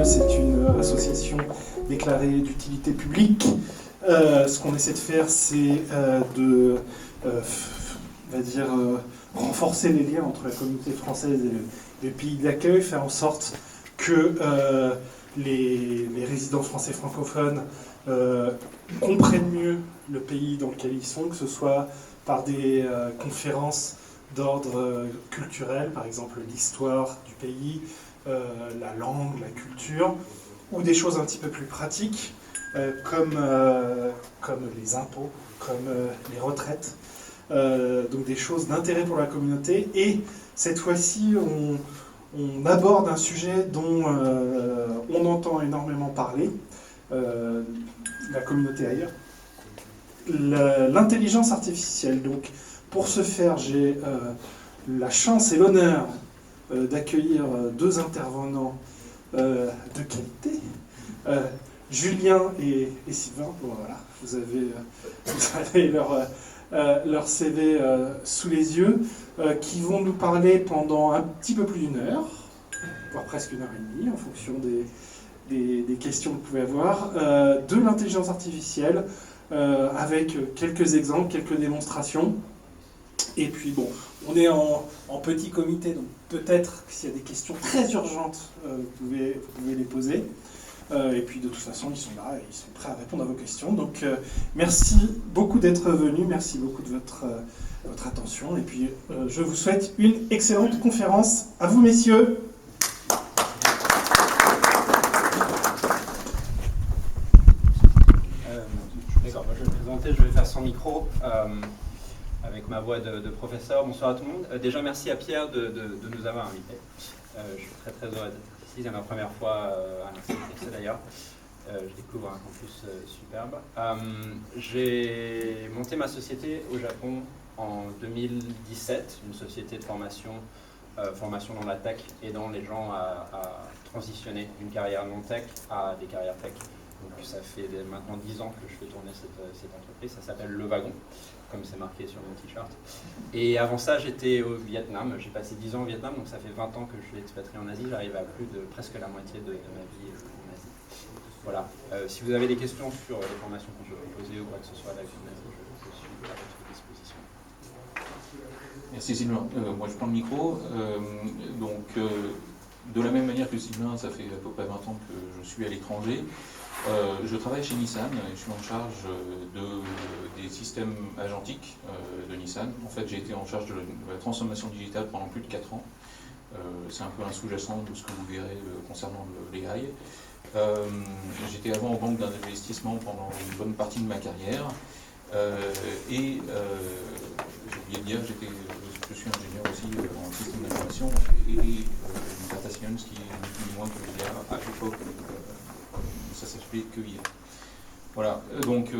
c'est une association déclarée d'utilité publique. Ce qu'on essaie de faire, c'est de renforcer les liens entre la communauté française et le pays d'accueil, faire en sorte que les résidents français francophones comprennent mieux le pays dans lequel ils sont, que ce soit par des conférences d'ordre culturel, par exemple l'histoire du pays, la langue, la culture, ou des choses un petit peu plus pratiques, comme les impôts, comme les retraites, donc des choses d'intérêt pour la communauté. Et cette fois-ci, on aborde un sujet dont on entend énormément parler, la communauté ailleurs, l'intelligence artificielle. Donc, pour ce faire, j'ai la chance et l'honneur d'accueillir deux intervenants de qualité, Julien et Sylvain. Bon, voilà, vous avez leur CV sous les yeux, qui vont nous parler pendant un petit peu plus d'une heure, voire presque une heure et demie, en fonction des questions que vous pouvez avoir, de l'intelligence artificielle, avec quelques exemples, quelques démonstrations. Et puis bon, on est en petit comité, donc peut-être que s'il y a des questions très urgentes, vous pouvez les poser. Et puis de toute façon, ils sont là et ils sont prêts à répondre à vos questions. Donc merci beaucoup d'être venus, merci beaucoup de votre attention. Et puis je vous souhaite une excellente conférence. À vous, messieurs. D'accord, je vais me présenter, je vais faire sans micro, avec ma voix de professeur. Bonsoir à tout le monde. Déjà, merci à Pierre de nous avoir invités. Je suis très heureux d'être ici, c'est ma première fois à l'Institut d'ailleurs. Je découvre un campus superbe. J'ai monté ma société au Japon en 2017, une société de formation dans la tech, aidant les gens à transitionner d'une carrière non tech à des carrières tech. Donc ça fait maintenant 10 ans que je fais tourner cette entreprise, ça s'appelle Le Wagon, comme c'est marqué sur mon t-shirt. Et avant ça, j'étais au Vietnam, j'ai passé 10 ans au Vietnam, donc ça fait 20 ans que je suis expatrié en Asie, j'arrive à plus de presque la moitié de ma vie en Asie. Voilà, si vous avez des questions sur les formations qu'on peut proposer ou quoi que ce soit avec en Asie, je suis à votre disposition. Merci Sylvain. Moi je prends le micro. De la même manière que Sylvain, ça fait à peu près 20 ans que je suis à l'étranger. Je travaille chez Nissan et je suis en charge des systèmes agentiques de Nissan. En fait, j'ai été en charge de la transformation digitale pendant plus de 4 ans. C'est un peu un sous-jacent de ce que vous verrez concernant l'AI. J'étais avant en banque d'investissement pendant une bonne partie de ma carrière. J'ai oublié de dire, je suis ingénieur aussi en système d'information et data science, qui est ni plus ni moins que l'IA à l'époque. Ça s'appelait que IA. Voilà, donc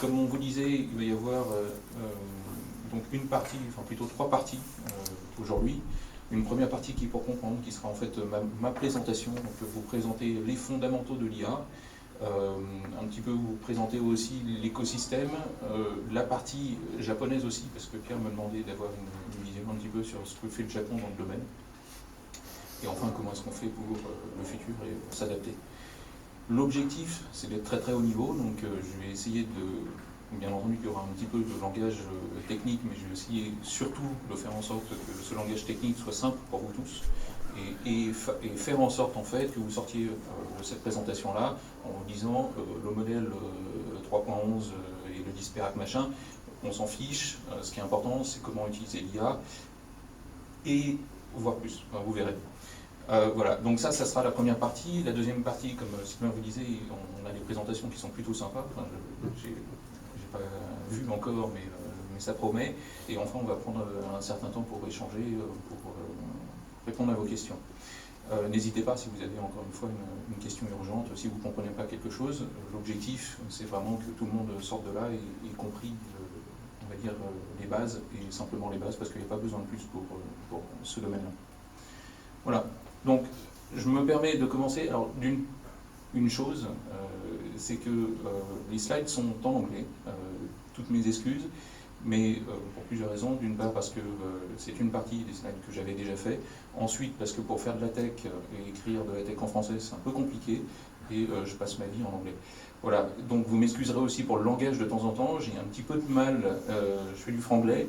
comme on vous disait, il va y avoir donc une partie, enfin plutôt 3 parties aujourd'hui. Une première partie qui est pour comprendre, qui sera en fait ma présentation, donc vous présenter les fondamentaux de l'IA, un petit peu vous présenter aussi l'écosystème, la partie japonaise aussi, parce que Pierre m'a demandé d'avoir une vision un petit peu sur ce que fait le Japon dans le domaine, et enfin comment est-ce qu'on fait pour le futur et pour s'adapter. L'objectif, c'est d'être très haut niveau, donc je vais essayer de, bien entendu qu'il y aura un petit peu de langage technique, mais je vais essayer surtout de faire en sorte que ce langage technique soit simple pour vous tous, et faire en sorte en fait que vous sortiez de cette présentation-là en vous disant le modèle 3.11 et le Disperac machin, on s'en fiche, ce qui est important c'est comment utiliser l'IA, et voir plus, enfin, vous verrez. Voilà, donc ça sera la première partie. La deuxième partie, comme Sylvain vous disait, on a des présentations qui sont plutôt sympas. Enfin, j'ai pas vu encore, mais ça promet. Et enfin, on va prendre un certain temps pour échanger, pour répondre à vos questions. N'hésitez pas, si vous avez encore une fois une question urgente, si vous ne comprenez pas quelque chose, l'objectif, c'est vraiment que tout le monde sorte de là et compris, on va dire, les bases, et simplement les bases, parce qu'il n'y a pas besoin de plus pour ce domaine-là. Voilà. Donc, je me permets de commencer. Alors, une chose, c'est que les slides sont en anglais, toutes mes excuses, mais pour plusieurs raisons. D'une part parce que c'est une partie des slides que j'avais déjà fait. Ensuite parce que pour faire de la tech et écrire de la tech en français, c'est un peu compliqué. Et je passe ma vie en anglais. Voilà, donc vous m'excuserez aussi pour le langage de temps en temps. J'ai un petit peu de mal, je fais du franglais,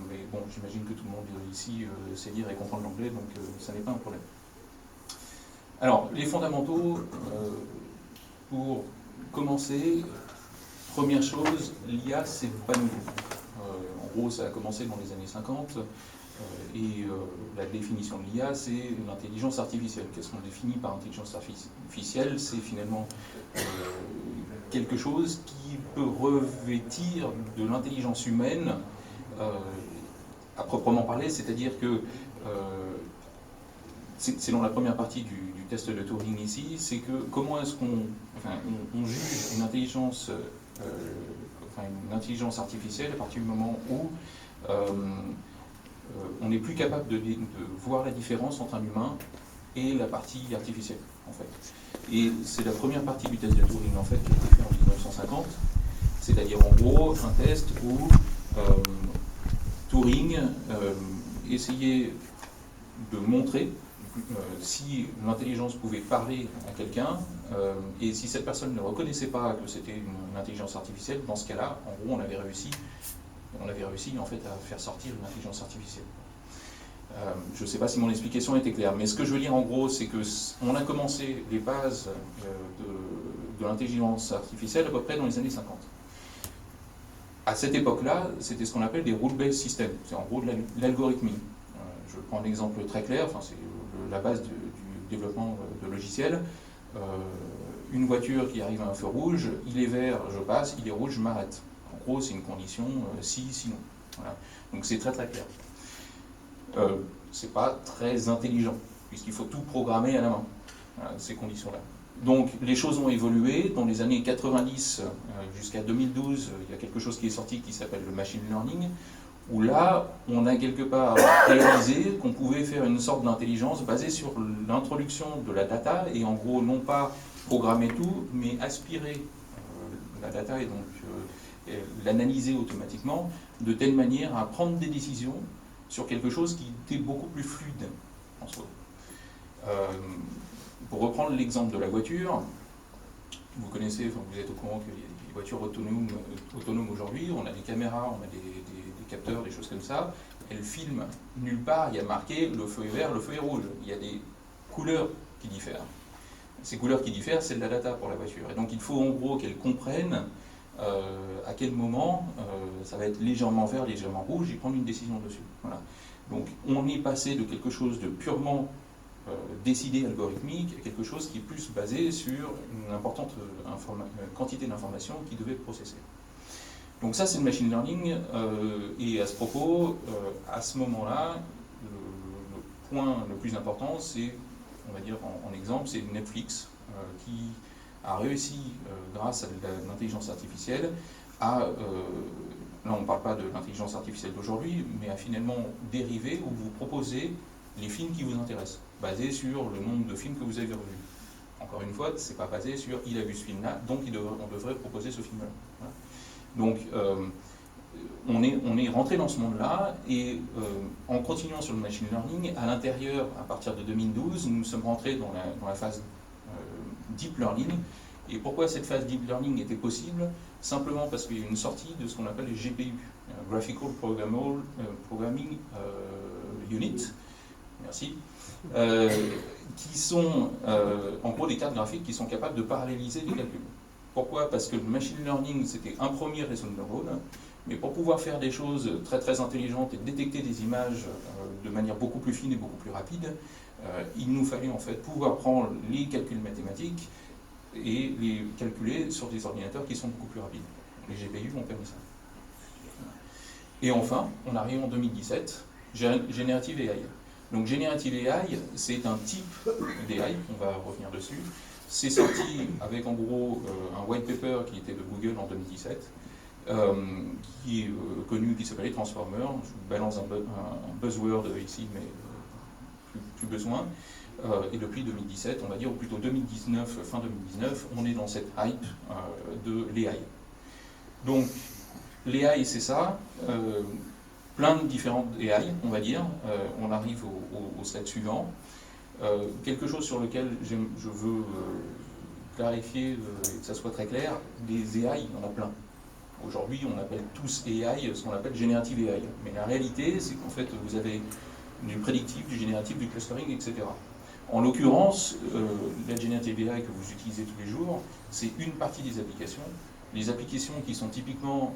mais bon, j'imagine que tout le monde ici sait lire et comprendre l'anglais, donc ça n'est pas un problème. Alors, les fondamentaux, pour commencer, première chose, l'IA, c'est pas nouveau. En gros, ça a commencé dans les années 50, et la définition de l'IA, c'est l'intelligence artificielle. Qu'est-ce qu'on définit par intelligence artificielle? C'est finalement quelque chose qui peut revêtir de l'intelligence humaine à proprement parler, c'est-à-dire que c'est dans la première partie du test de Turing ici, c'est que comment est-ce on juge une intelligence artificielle à partir du moment où on n'est plus capable de voir la différence entre un humain et la partie artificielle, en fait. Et c'est la première partie du test de Turing, en fait, qui a été fait en 1950, c'est-à-dire en gros un test où Turing essayait de montrer si l'intelligence pouvait parler à quelqu'un, et si cette personne ne reconnaissait pas que c'était une intelligence artificielle, dans ce cas-là, en gros, on avait réussi en fait à faire sortir une intelligence artificielle. Je ne sais pas si mon explication était claire, mais ce que je veux dire en gros, c'est qu'on a commencé les bases de l'intelligence artificielle à peu près dans les années 50. À cette époque-là, c'était ce qu'on appelle des rule-based systems, c'est en gros de l'algorithmie. Je prends un exemple très clair, c'est la base du développement de logiciels. Une voiture qui arrive à un feu rouge, il est vert, je passe, il est rouge, je m'arrête. En gros, c'est une condition si, sinon. Voilà. Donc c'est très très clair. C'est pas très intelligent, puisqu'il faut tout programmer à la main, voilà, ces conditions-là. Donc les choses ont évolué. Dans les années 90 jusqu'à 2012, il y a quelque chose qui est sorti qui s'appelle le machine learning, où là, on a quelque part réalisé qu'on pouvait faire une sorte d'intelligence basée sur l'introduction de la data, et en gros, non pas programmer tout, mais aspirer la data et donc l'analyser automatiquement, de telle manière à prendre des décisions sur quelque chose qui était beaucoup plus fluide en soi. Pour reprendre l'exemple de la voiture, vous connaissez, vous êtes au courant qu'il y a des voitures autonomes aujourd'hui, on a des caméras, on a des capteurs, des choses comme ça, elles filment nulle part, il y a marqué le feu est vert, le feu est rouge, il y a des couleurs qui diffèrent. Ces couleurs qui diffèrent, c'est de la data pour la voiture, et donc il faut en gros qu'elles comprennent à quel moment ça va être légèrement vert, légèrement rouge, et prendre une décision dessus. Voilà. Donc on est passé de quelque chose de purement décidé algorithmique à quelque chose qui est plus basé sur une importante quantité d'informations qui devait processer. Donc ça c'est le machine learning, et à ce propos, à ce moment-là, le point le plus important, c'est, on va dire en exemple, c'est Netflix qui a réussi, grâce à l'intelligence artificielle, là on ne parle pas de l'intelligence artificielle d'aujourd'hui, mais à finalement dériver ou vous proposer les films qui vous intéressent, basés sur le nombre de films que vous avez revus. Encore une fois, ce n'est pas basé sur il a vu ce film-là, donc on devrait proposer ce film-là. Voilà. Donc on est rentré dans ce monde-là, et en continuant sur le machine learning, à l'intérieur, à partir de 2012, nous sommes rentrés dans la phase deep learning. Et pourquoi cette phase deep learning était possible? Simplement parce qu'il y a une sortie de ce qu'on appelle les GPU, Graphical Programming Unit, merci, qui sont en gros des cartes graphiques qui sont capables de paralléliser les calculs. Pourquoi? Parce que le machine learning, c'était un premier réseau de neurones, mais pour pouvoir faire des choses très très intelligentes et détecter des images de manière beaucoup plus fine et beaucoup plus rapide, il nous fallait en fait pouvoir prendre les calculs mathématiques et les calculer sur des ordinateurs qui sont beaucoup plus rapides. Les GPU ont permis ça. Et enfin, on arrive en 2017, Generative AI. Donc Generative AI, c'est un type d'AI, on va revenir dessus. C'est sorti avec en gros un white paper qui était de Google en 2017, qui est connu, qui s'appelait Transformer. Je vous balance un buzzword ici, mais plus besoin. Et depuis 2017, on va dire, ou plutôt 2019, fin 2019, on est dans cette hype de l'AI. Donc, l'AI, c'est ça. Plein de différentes AI, on va dire. On arrive au slide suivant. Quelque chose sur lequel je veux clarifier et que ça soit très clair, des AI, il y en a plein. Aujourd'hui, on appelle tous AI ce qu'on appelle Generative AI. Mais la réalité, c'est qu'en fait, vous avez du prédictif, du génératif, du clustering, etc. En l'occurrence, la Generative AI que vous utilisez tous les jours, c'est une partie des applications. Les applications qui sont typiquement,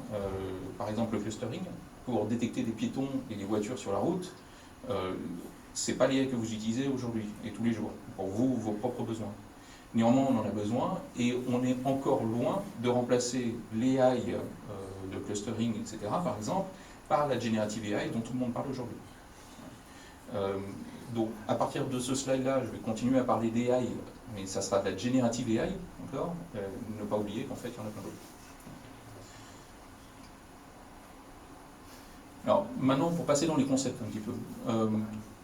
par exemple, le clustering, pour détecter des piétons et des voitures sur la route, c'est pas l'AI que vous utilisez aujourd'hui et tous les jours, pour vous, vos propres besoins. Néanmoins, on en a besoin et on est encore loin de remplacer l'AI de clustering, etc., par exemple, par la Generative AI dont tout le monde parle aujourd'hui. Donc, à partir de ce slide-là, je vais continuer à parler d'AI, mais ça sera de la Generative AI, encore. Ne pas oublier qu'en fait, il y en a plein d'autres. Alors, maintenant, pour passer dans les concepts un petit peu.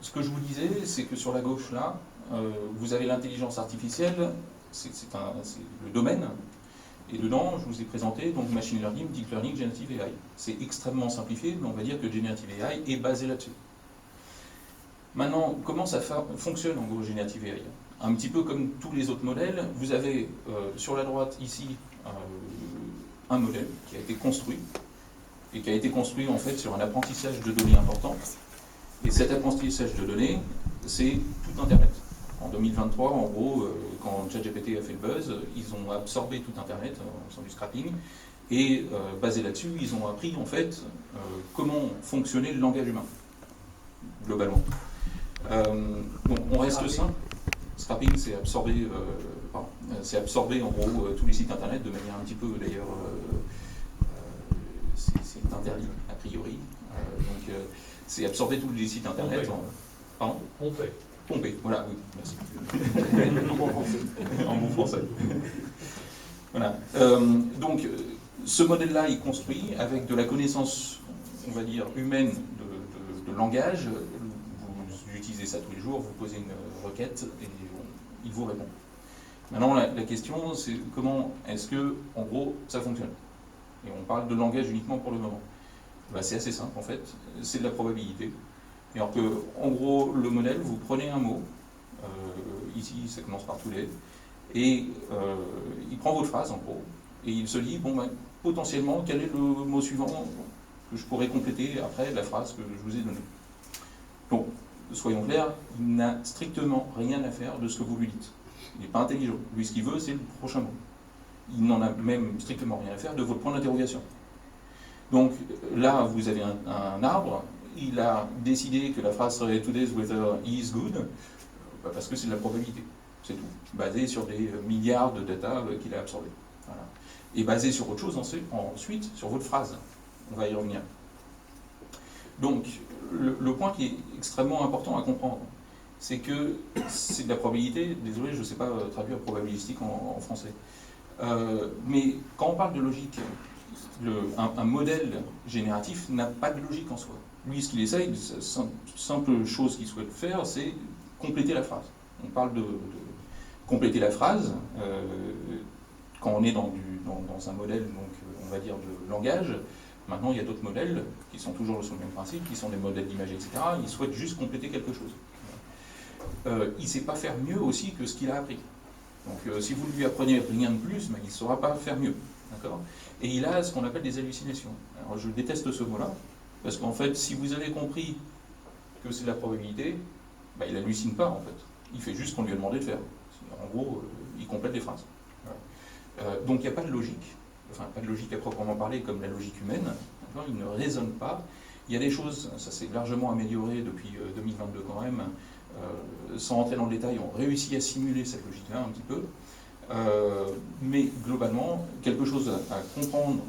Ce que je vous disais, c'est que sur la gauche, là, vous avez l'intelligence artificielle, c'est le domaine, et dedans, je vous ai présenté donc machine learning, deep learning, generative AI. C'est extrêmement simplifié, mais on va dire que generative AI est basé là-dessus. Maintenant, comment ça fonctionne en gros generative AI? Un petit peu comme tous les autres modèles, vous avez sur la droite ici un modèle qui a été construit, et qui a été construit en fait sur un apprentissage de données important. Et cet apprentissage de données, c'est tout Internet. En 2023, en gros, quand ChatGPT a fait le buzz, ils ont absorbé tout Internet, en faisant du scrapping, et basé là-dessus, ils ont appris en fait comment fonctionnait le langage humain, globalement. Donc on reste simple. Scrapping, c'est absorber, en gros tous les sites Internet de manière un petit peu d'ailleurs, c'est interdit a priori. Donc c'est absorber tous les sites Internet. Pardon ? Pomper, voilà, oui, merci. En bon français. Voilà. Donc, ce modèle-là est construit avec de la connaissance, on va dire, humaine de langage. Vous utilisez ça tous les jours, vous posez une requête et il vous répond. Maintenant, la question, c'est comment est-ce que, en gros, ça fonctionne? Et on parle de langage uniquement pour le moment. Ben, c'est assez simple, en fait. C'est de la probabilité. Et alors que, en gros, le modèle, vous prenez un mot, ici ça commence par today, et il prend votre phrase en gros, et il se dit, bon ben, potentiellement, quel est le mot suivant que je pourrais compléter après la phrase que je vous ai donnée. Donc, soyons clairs, il n'a strictement rien à faire de ce que vous lui dites. Il n'est pas intelligent. Lui, ce qu'il veut, c'est le prochain mot. Il n'en a même strictement rien à faire de votre point d'interrogation. Donc là, vous avez un arbre. Il a décidé que la phrase serait Today's weather is good, parce que c'est de la probabilité, c'est tout, basé sur des milliards de data qu'il a absorbés. Voilà. Et basé sur autre chose ensuite, sur votre phrase. On va y revenir. Donc, le point qui est extrêmement important à comprendre, c'est que c'est de la probabilité, désolé, je ne sais pas traduire probabilistique en français, mais quand on parle de logique, un modèle génératif n'a pas de logique en soi. Lui, ce qu'il essaye, la simple chose qu'il souhaite faire, c'est compléter la phrase. On parle de compléter la phrase quand on est dans un modèle, donc, on va dire, de langage. Maintenant, il y a d'autres modèles qui sont toujours sur le même principe, qui sont des modèles d'image, etc. Ils souhaitent juste compléter quelque chose. Il ne sait pas faire mieux aussi que ce qu'il a appris. Donc, si vous ne lui apprenez rien de plus, ben, il ne saura pas faire mieux. D'accord ? Et il a ce qu'on appelle des hallucinations. Alors, je déteste ce mot-là, parce qu'en fait, si vous avez compris que c'est de la probabilité, ben, il n'hallucine pas, en fait. Il fait juste ce qu'on lui a demandé de faire. En gros, il complète des phrases. Voilà. Donc, il n'y a pas de logique. Enfin, pas de logique à proprement parler, comme la logique humaine. Il ne raisonne pas. Il y a des choses, ça s'est largement amélioré depuis 2022 quand même, sans rentrer dans le détail, on réussit à simuler cette logique-là un petit peu. Mais globalement, quelque chose à comprendre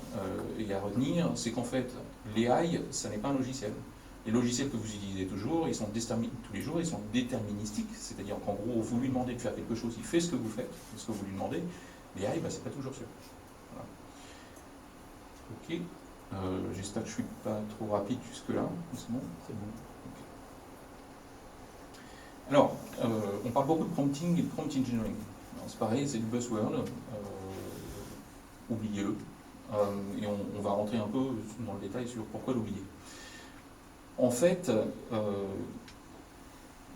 et à retenir, c'est qu'en fait, l'AI, ça n'est pas un logiciel. Les logiciels que vous utilisez toujours, ils sont tous les jours, ils sont déterministiques, c'est-à-dire qu'en gros, vous lui demandez de faire quelque chose, il fait ce que vous faites, ce que vous lui demandez. L'AI, ben, c'est pas toujours sûr. Voilà. Ok. J'espère que je ne suis pas trop rapide jusque-là. C'est bon ? C'est bon. Okay. Alors, on parle beaucoup de prompting et de prompt engineering. C'est pareil, c'est du buzzword. Oubliez-le. et on va rentrer un peu dans le détail sur pourquoi l'oublier. En fait,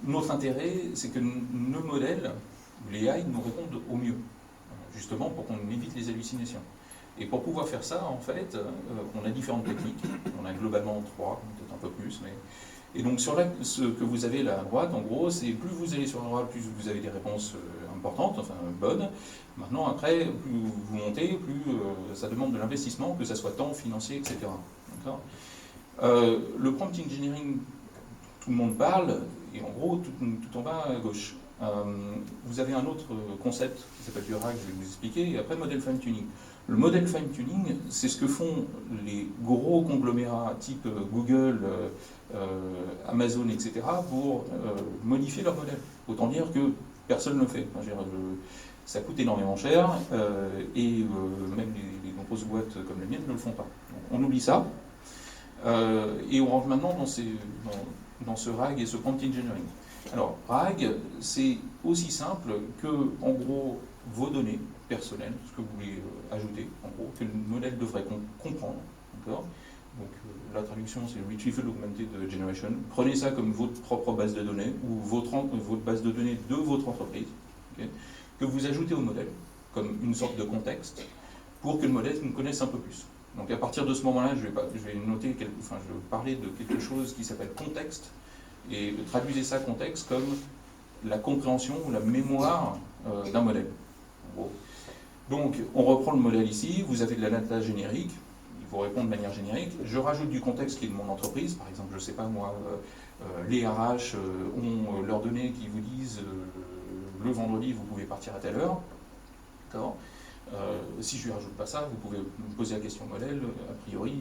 notre intérêt, c'est que nos modèles, les AI, nous répondent au mieux, justement pour qu'on évite les hallucinations. Et pour pouvoir faire ça, en fait, on a différentes techniques. On a globalement 3, peut-être un peu plus. Et donc, sur ce que vous avez là à droite, en gros, c'est plus vous allez sur la droite, plus vous avez des réponses importantes, enfin bonnes. Maintenant, après, plus vous montez, plus ça demande de l'investissement, que ça soit temps, financier, etc. D'accord ? Le prompt engineering, tout le monde parle, et en gros, tout en bas à gauche. Vous avez un autre concept qui s'appelle du RAG, je vais vous expliquer, et après model fine-tuning. Le model fine-tuning, c'est ce que font les gros conglomérats type Google, Amazon, etc. pour modifier leur modèle. Autant dire que personne ne le fait. Enfin, ça coûte énormément cher, et même les nombreuses boîtes comme la mienne ne le font pas. Donc, on oublie ça, et on rentre maintenant dans ce RAG et ce prompt engineering. Alors, RAG, c'est aussi simple que, en gros, vos données personnelles, ce que vous voulez ajouter, en gros, que le modèle devrait comprendre. D'accord ? Donc, la traduction, c'est Retrieval Augmented Generation. Prenez ça comme votre propre base de données, ou votre base de données de votre entreprise, okay, que vous ajoutez au modèle, comme une sorte de contexte, pour que le modèle nous connaisse un peu plus. Donc, à partir de ce moment-là, je vais parler de quelque chose qui s'appelle contexte, et traduisez ça contexte comme la compréhension ou la mémoire d'un modèle. En gros. Donc, on reprend le modèle ici, vous avez de la data générique, il vous répond de manière générique, je rajoute du contexte qui est de mon entreprise, par exemple, je ne sais pas moi, les RH ont leurs données qui vous disent le vendredi vous pouvez partir à telle heure, d'accord ? Si je ne lui rajoute pas ça, vous pouvez me poser la question modèle, a priori,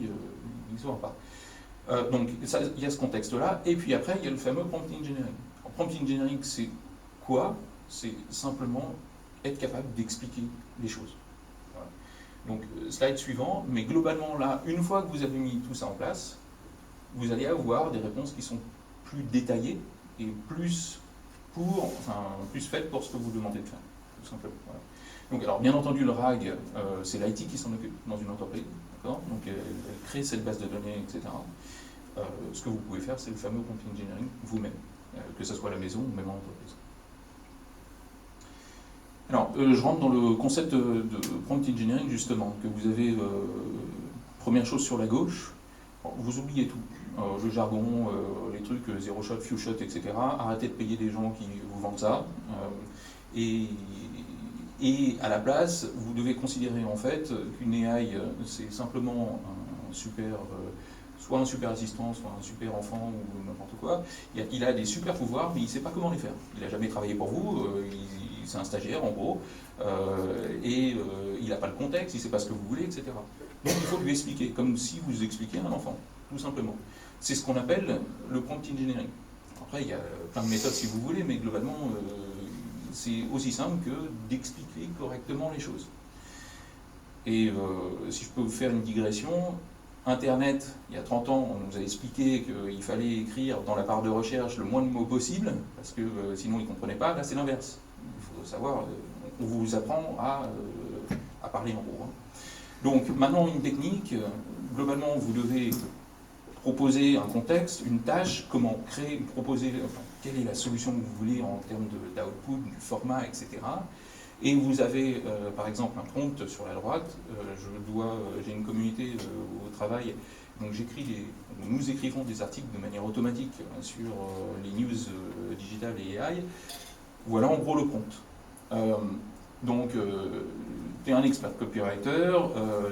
il ne saura pas. Donc il y a ce contexte-là, et puis après il y a le fameux prompt engineering. Alors, prompt engineering, c'est quoi ? C'est simplement être capable d'expliquer les choses. Voilà. Donc slide suivant, mais globalement là, une fois que vous avez mis tout ça en place, vous allez avoir des réponses qui sont plus détaillées et plus faites pour ce que vous demandez de faire, tout simplement. Voilà. Donc, alors, bien entendu, le RAG, c'est l'IT qui s'en occupe dans une entreprise, d'accord ? Donc, elle crée cette base de données, etc. Ce que vous pouvez faire, c'est le fameux prompt engineering vous-même, que ce soit à la maison ou même en entreprise. Alors, je rentre dans le concept de prompt engineering, justement, que vous avez, première chose sur la gauche, vous oubliez tout. Le jargon, les trucs zero shot, few shot, etc. Arrêtez de payer des gens qui vous vendent ça. Et à la place, vous devez considérer en fait qu'une AI, c'est simplement soit un super assistant, soit un super enfant ou n'importe quoi. Il a des super pouvoirs, mais il ne sait pas comment les faire. Il n'a jamais travaillé pour vous, c'est un stagiaire en gros, et il n'a pas le contexte, il ne sait pas ce que vous voulez, etc. Donc il faut lui expliquer, comme si vous expliquiez à un enfant, tout simplement. C'est ce qu'on appelle le prompt engineering. Après, il y a plein de méthodes si vous voulez, mais globalement, c'est aussi simple que d'expliquer correctement les choses. Et si je peux vous faire une digression, Internet, il y a 30 ans, on nous a expliqué qu'il fallait écrire dans la barre de recherche le moins de mots possible, parce que sinon ils ne comprenaient pas. Là, c'est l'inverse. Il faut savoir, on vous apprend à parler en gros. Donc, maintenant, une technique, globalement, vous devez proposer un contexte, une tâche, comment créer, quelle est la solution que vous voulez en termes d'output, du format, etc. Et vous avez, par exemple, un prompt sur la droite. J'ai une communauté au travail, donc nous écrivons des articles de manière automatique sur les news digitales et AI. Voilà en gros le prompt. Donc, tu es un expert copywriter,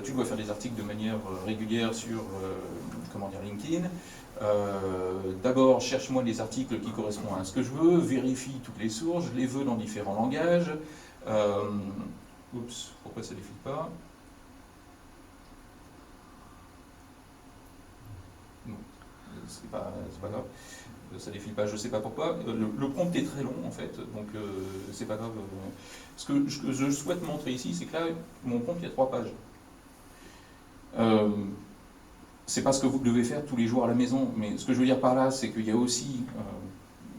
tu dois faire des articles de manière régulière sur LinkedIn. D'abord, cherche-moi des articles qui correspondent à ce que je veux, vérifie toutes les sources, je les veux dans différents langages. Oups, pourquoi ça ne défile pas? Non, c'est pas grave. Ça défile pas, je ne sais pas pourquoi. Le prompt est très long en fait, donc c'est pas grave. Ce que je souhaite montrer ici, c'est que là, mon prompt, il y a 3 pages. C'est pas ce que vous devez faire tous les jours à la maison, mais ce que je veux dire par là, c'est qu'il y a aussi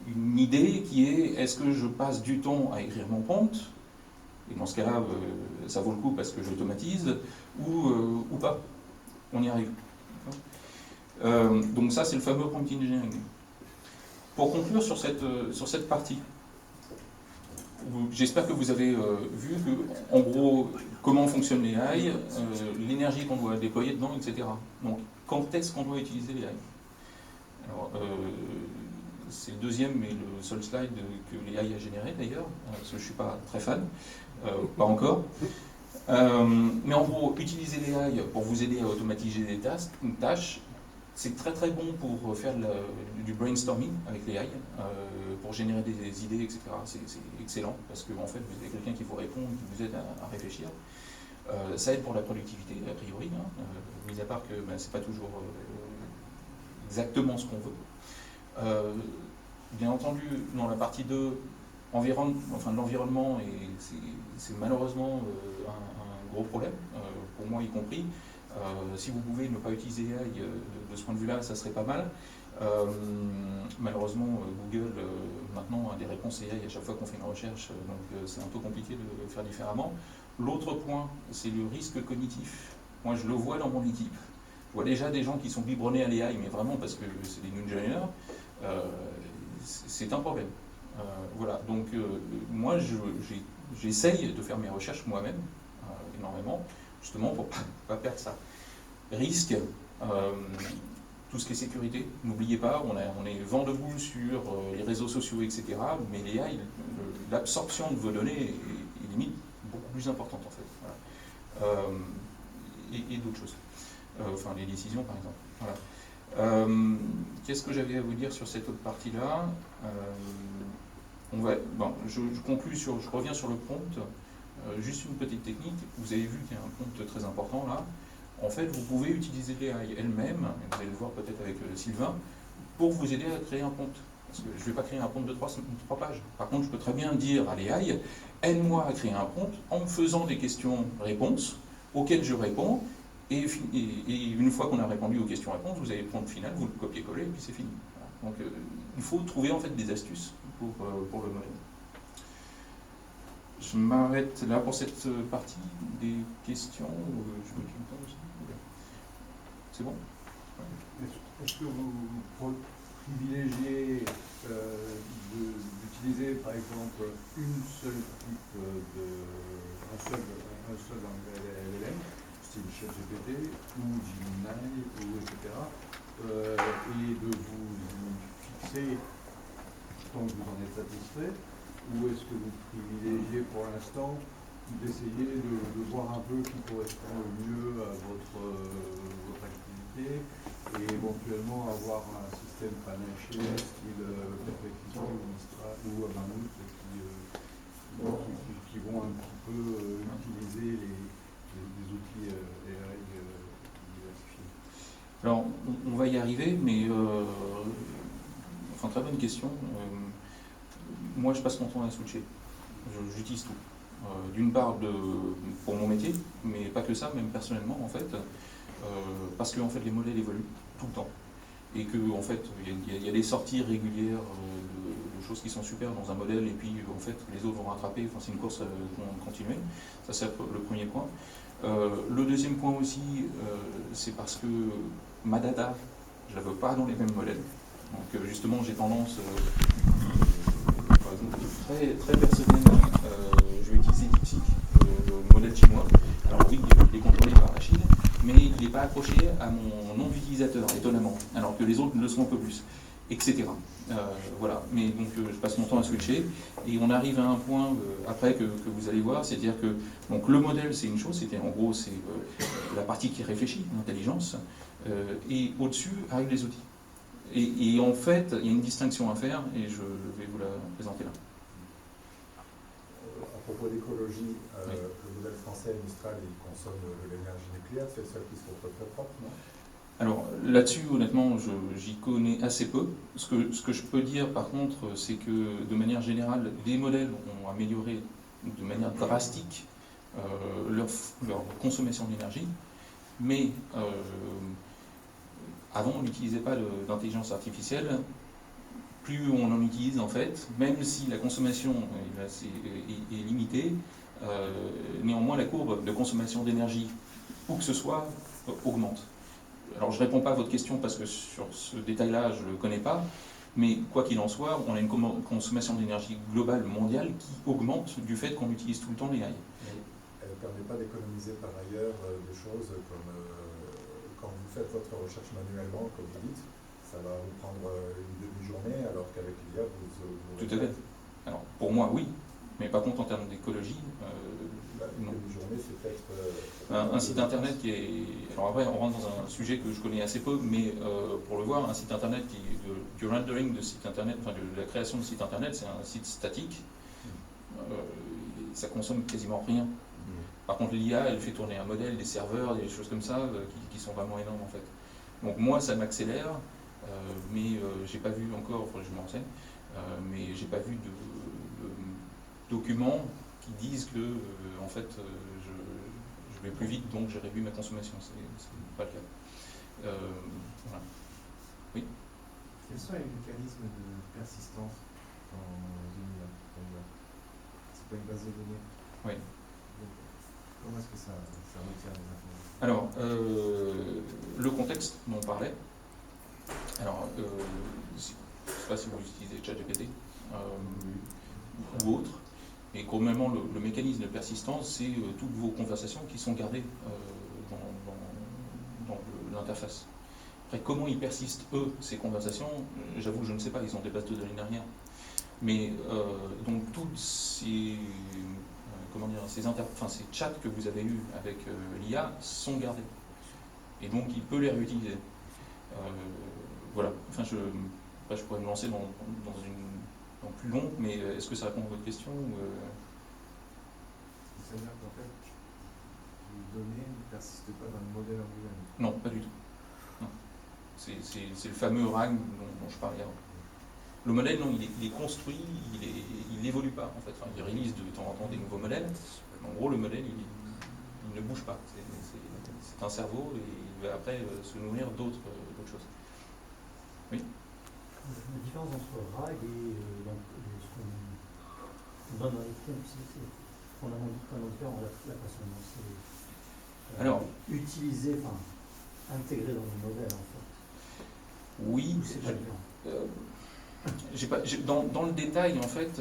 une idée qui est, est-ce que je passe du temps à écrire mon prompt, Et dans ce cas-là, ça vaut le coup parce que j'automatise, ou pas. On y arrive. Donc ça, c'est le fameux prompt engineering. Pour conclure sur cette partie, j'espère que vous avez vu que, en gros, comment fonctionne l'AI, l'énergie qu'on doit déployer dedans, etc. Donc, quand est-ce qu'on doit utiliser l'AI? Alors, c'est le deuxième et le seul slide que l'AI a généré d'ailleurs, parce que je ne suis pas très fan, pas encore. Mais en gros, utiliser l'AI pour vous aider à automatiser des tâches, c'est très très bon pour faire du brainstorming avec l'AI, pour générer des idées, etc. C'est excellent, parce que en fait, vous avez quelqu'un qui vous répond, qui vous aide à réfléchir. Ça aide pour la productivité, a priori, mis à part que c'est pas toujours exactement ce qu'on veut. Bien entendu, dans la partie 2, l'environnement, et c'est malheureusement un gros problème, pour moi y compris. Si vous pouvez ne pas utiliser AI de ce point de vue-là, ça serait pas mal. Malheureusement, Google maintenant a des réponses AI à chaque fois qu'on fait une recherche, donc c'est un peu compliqué de le faire différemment. L'autre point, c'est le risque cognitif. Moi, je le vois dans mon équipe. Je vois déjà des gens qui sont biberonnés à l'AI, mais vraiment parce que c'est des ingénieurs. C'est un problème. Voilà. Donc, moi, j'essaye de faire mes recherches moi-même, énormément, justement pour pas perdre ça. Risque, tout ce qui est sécurité. N'oubliez pas, on est vent debout sur les réseaux sociaux, etc. Mais l'AI, l'absorption de vos données est limite beaucoup plus importante en fait. Voilà. Et d'autres choses. Enfin, les décisions par exemple. Voilà. Qu'est-ce que j'avais à vous dire sur cette autre partie-là? Je conclus je reviens sur le prompt. Juste une petite technique. Vous avez vu qu'il y a un prompt très important là. En fait, vous pouvez utiliser l'AI elle-même, et vous allez le voir peut-être avec Sylvain, pour vous aider à créer un prompt. Parce que je ne vais pas créer un prompt de 3 pages. Par contre, je peux très bien dire à l'AI, aide-moi à créer un prompt en me faisant des questions-réponses auxquelles je réponds, et une fois qu'on a répondu aux questions-réponses, vous avez le prompt final, vous le copiez-collez, et puis c'est fini. Voilà. Donc, il faut trouver en fait des astuces pour le modèle. Je m'arrête là pour cette partie des questions. Je me trompe pas aussi. C'est bon? Est-ce que vous privilégiez d'utiliser par exemple un seul LLM, style ChatGPT ou Gemini, etc., et de vous fixer tant que vous en êtes satisfait, ou est-ce que vous privilégiez pour l'instant d'essayer de voir un peu qui correspond le mieux à votre activité et éventuellement avoir un système panaché style Perplexity ou Mistral ou Mammut qui vont un petit peu utiliser les outils AI diversifiés? Alors, on va y arriver, mais très bonne question. Moi, je passe mon temps à switcher. J'utilise tout. D'une part pour mon métier, mais pas que ça, même personnellement en fait, parce que en fait les modèles évoluent tout le temps et que en fait il y a des sorties régulières de choses qui sont super dans un modèle et puis en fait les autres vont rattraper. Enfin, c'est une course continuée. Ça c'est le premier point. Le deuxième point aussi, c'est parce que ma data, je la veux pas dans les mêmes modèles. Donc justement j'ai tendance par exemple, très, très personnel, je vais utiliser DeepSeek, le modèle chinois. Alors oui, il est contrôlé par la Chine, mais il n'est pas accroché à mon nom d'utilisateur, étonnamment, alors que les autres le sont un peu plus, etc. Voilà, mais donc je passe mon temps à switcher, et on arrive à un point après que vous allez voir, c'est-à-dire que donc, le modèle c'est une chose, en gros c'est la partie qui réfléchit, l'intelligence, et au-dessus arrivent les outils. Et en fait, il y a une distinction à faire, et je vais vous la présenter là. À propos d'écologie, le modèle français Mistral, il consomme de l'énergie nucléaire, c'est le seul qui se trouve très propre, non? Alors là-dessus, honnêtement, j'y connais assez peu. Ce que je peux dire, par contre, c'est que de manière générale, les modèles ont amélioré de manière drastique leur consommation d'énergie, mais avant, on n'utilisait pas d'intelligence artificielle. Plus on en utilise, en fait, même si la consommation est limitée, Néanmoins, la courbe de consommation d'énergie, où que ce soit, augmente. Alors, je ne réponds pas à votre question parce que sur ce détail-là, je ne le connais pas, mais quoi qu'il en soit, on a une consommation d'énergie globale mondiale qui augmente du fait qu'on utilise tout le temps l'AI. Elle ne permet pas d'économiser par ailleurs des choses comme quand vous faites votre recherche manuellement, comme vous dites, ça va vous prendre une demi-journée, alors qu'avec l'IA, vous Tout à fait. Alors, pour moi, oui, mais par contre, en termes d'écologie, une non. demi-journée, c'est peut-être... Un site internet qui est. Alors après, on rentre dans un sujet que je connais assez peu, mais pour le voir, un site internet du rendering de site internet, enfin de la création de site internet, c'est un site statique. Ça consomme quasiment rien. Par contre, l'IA, elle fait tourner un modèle, des serveurs, des choses comme ça, qui sont vraiment énormes en fait. Donc moi, ça m'accélère, mais j'ai pas vu encore, il faudrait que je me renseigne, mais j'ai pas vu de documents qui disent que en fait je vais plus vite, donc j'ai réduit ma consommation. C'est pas le cas. Voilà. Oui. Quels sont les mécanismes de persistance dans une IA? C'est pas une base de données. Oui. Donc, comment est-ce que ça retient les informations? Alors, le contexte dont on parlait. Alors, je ne sais pas si vous utilisez ChatGPT ou autre, mais globalement, le mécanisme de persistance, c'est toutes vos conversations qui sont gardées dans l'interface. Après, comment ils persistent, eux, ces conversations, j'avoue que je ne sais pas, ils ont des bases de données derrière. Mais donc, toutes ces, ces chats que vous avez eus avec l'IA sont gardés. Et donc, il peut les réutiliser. Voilà. Enfin, je pourrais me lancer dans plus long, mais est-ce que ça répond à votre question C'est-à-dire qu'en fait, les données ne persistent pas dans le modèle en lui-même. Non, pas du tout. Non. C'est le fameux RAG dont je parlais avant. Le modèle, non, il est construit, il n'évolue pas en fait. Enfin, il release de temps en temps des nouveaux modèles. En gros, le modèle, il ne bouge pas. C'est un cerveau et il va après se nourrir d'autres choses. Oui. La différence entre RAG et donc, ce qu'on donne dans les films, c'est fondamentalement différent la façon dont c'est utilisé, enfin intégré dans le modèle en fait. Oui. Ou c'est pas différent. Dans le détail, en fait,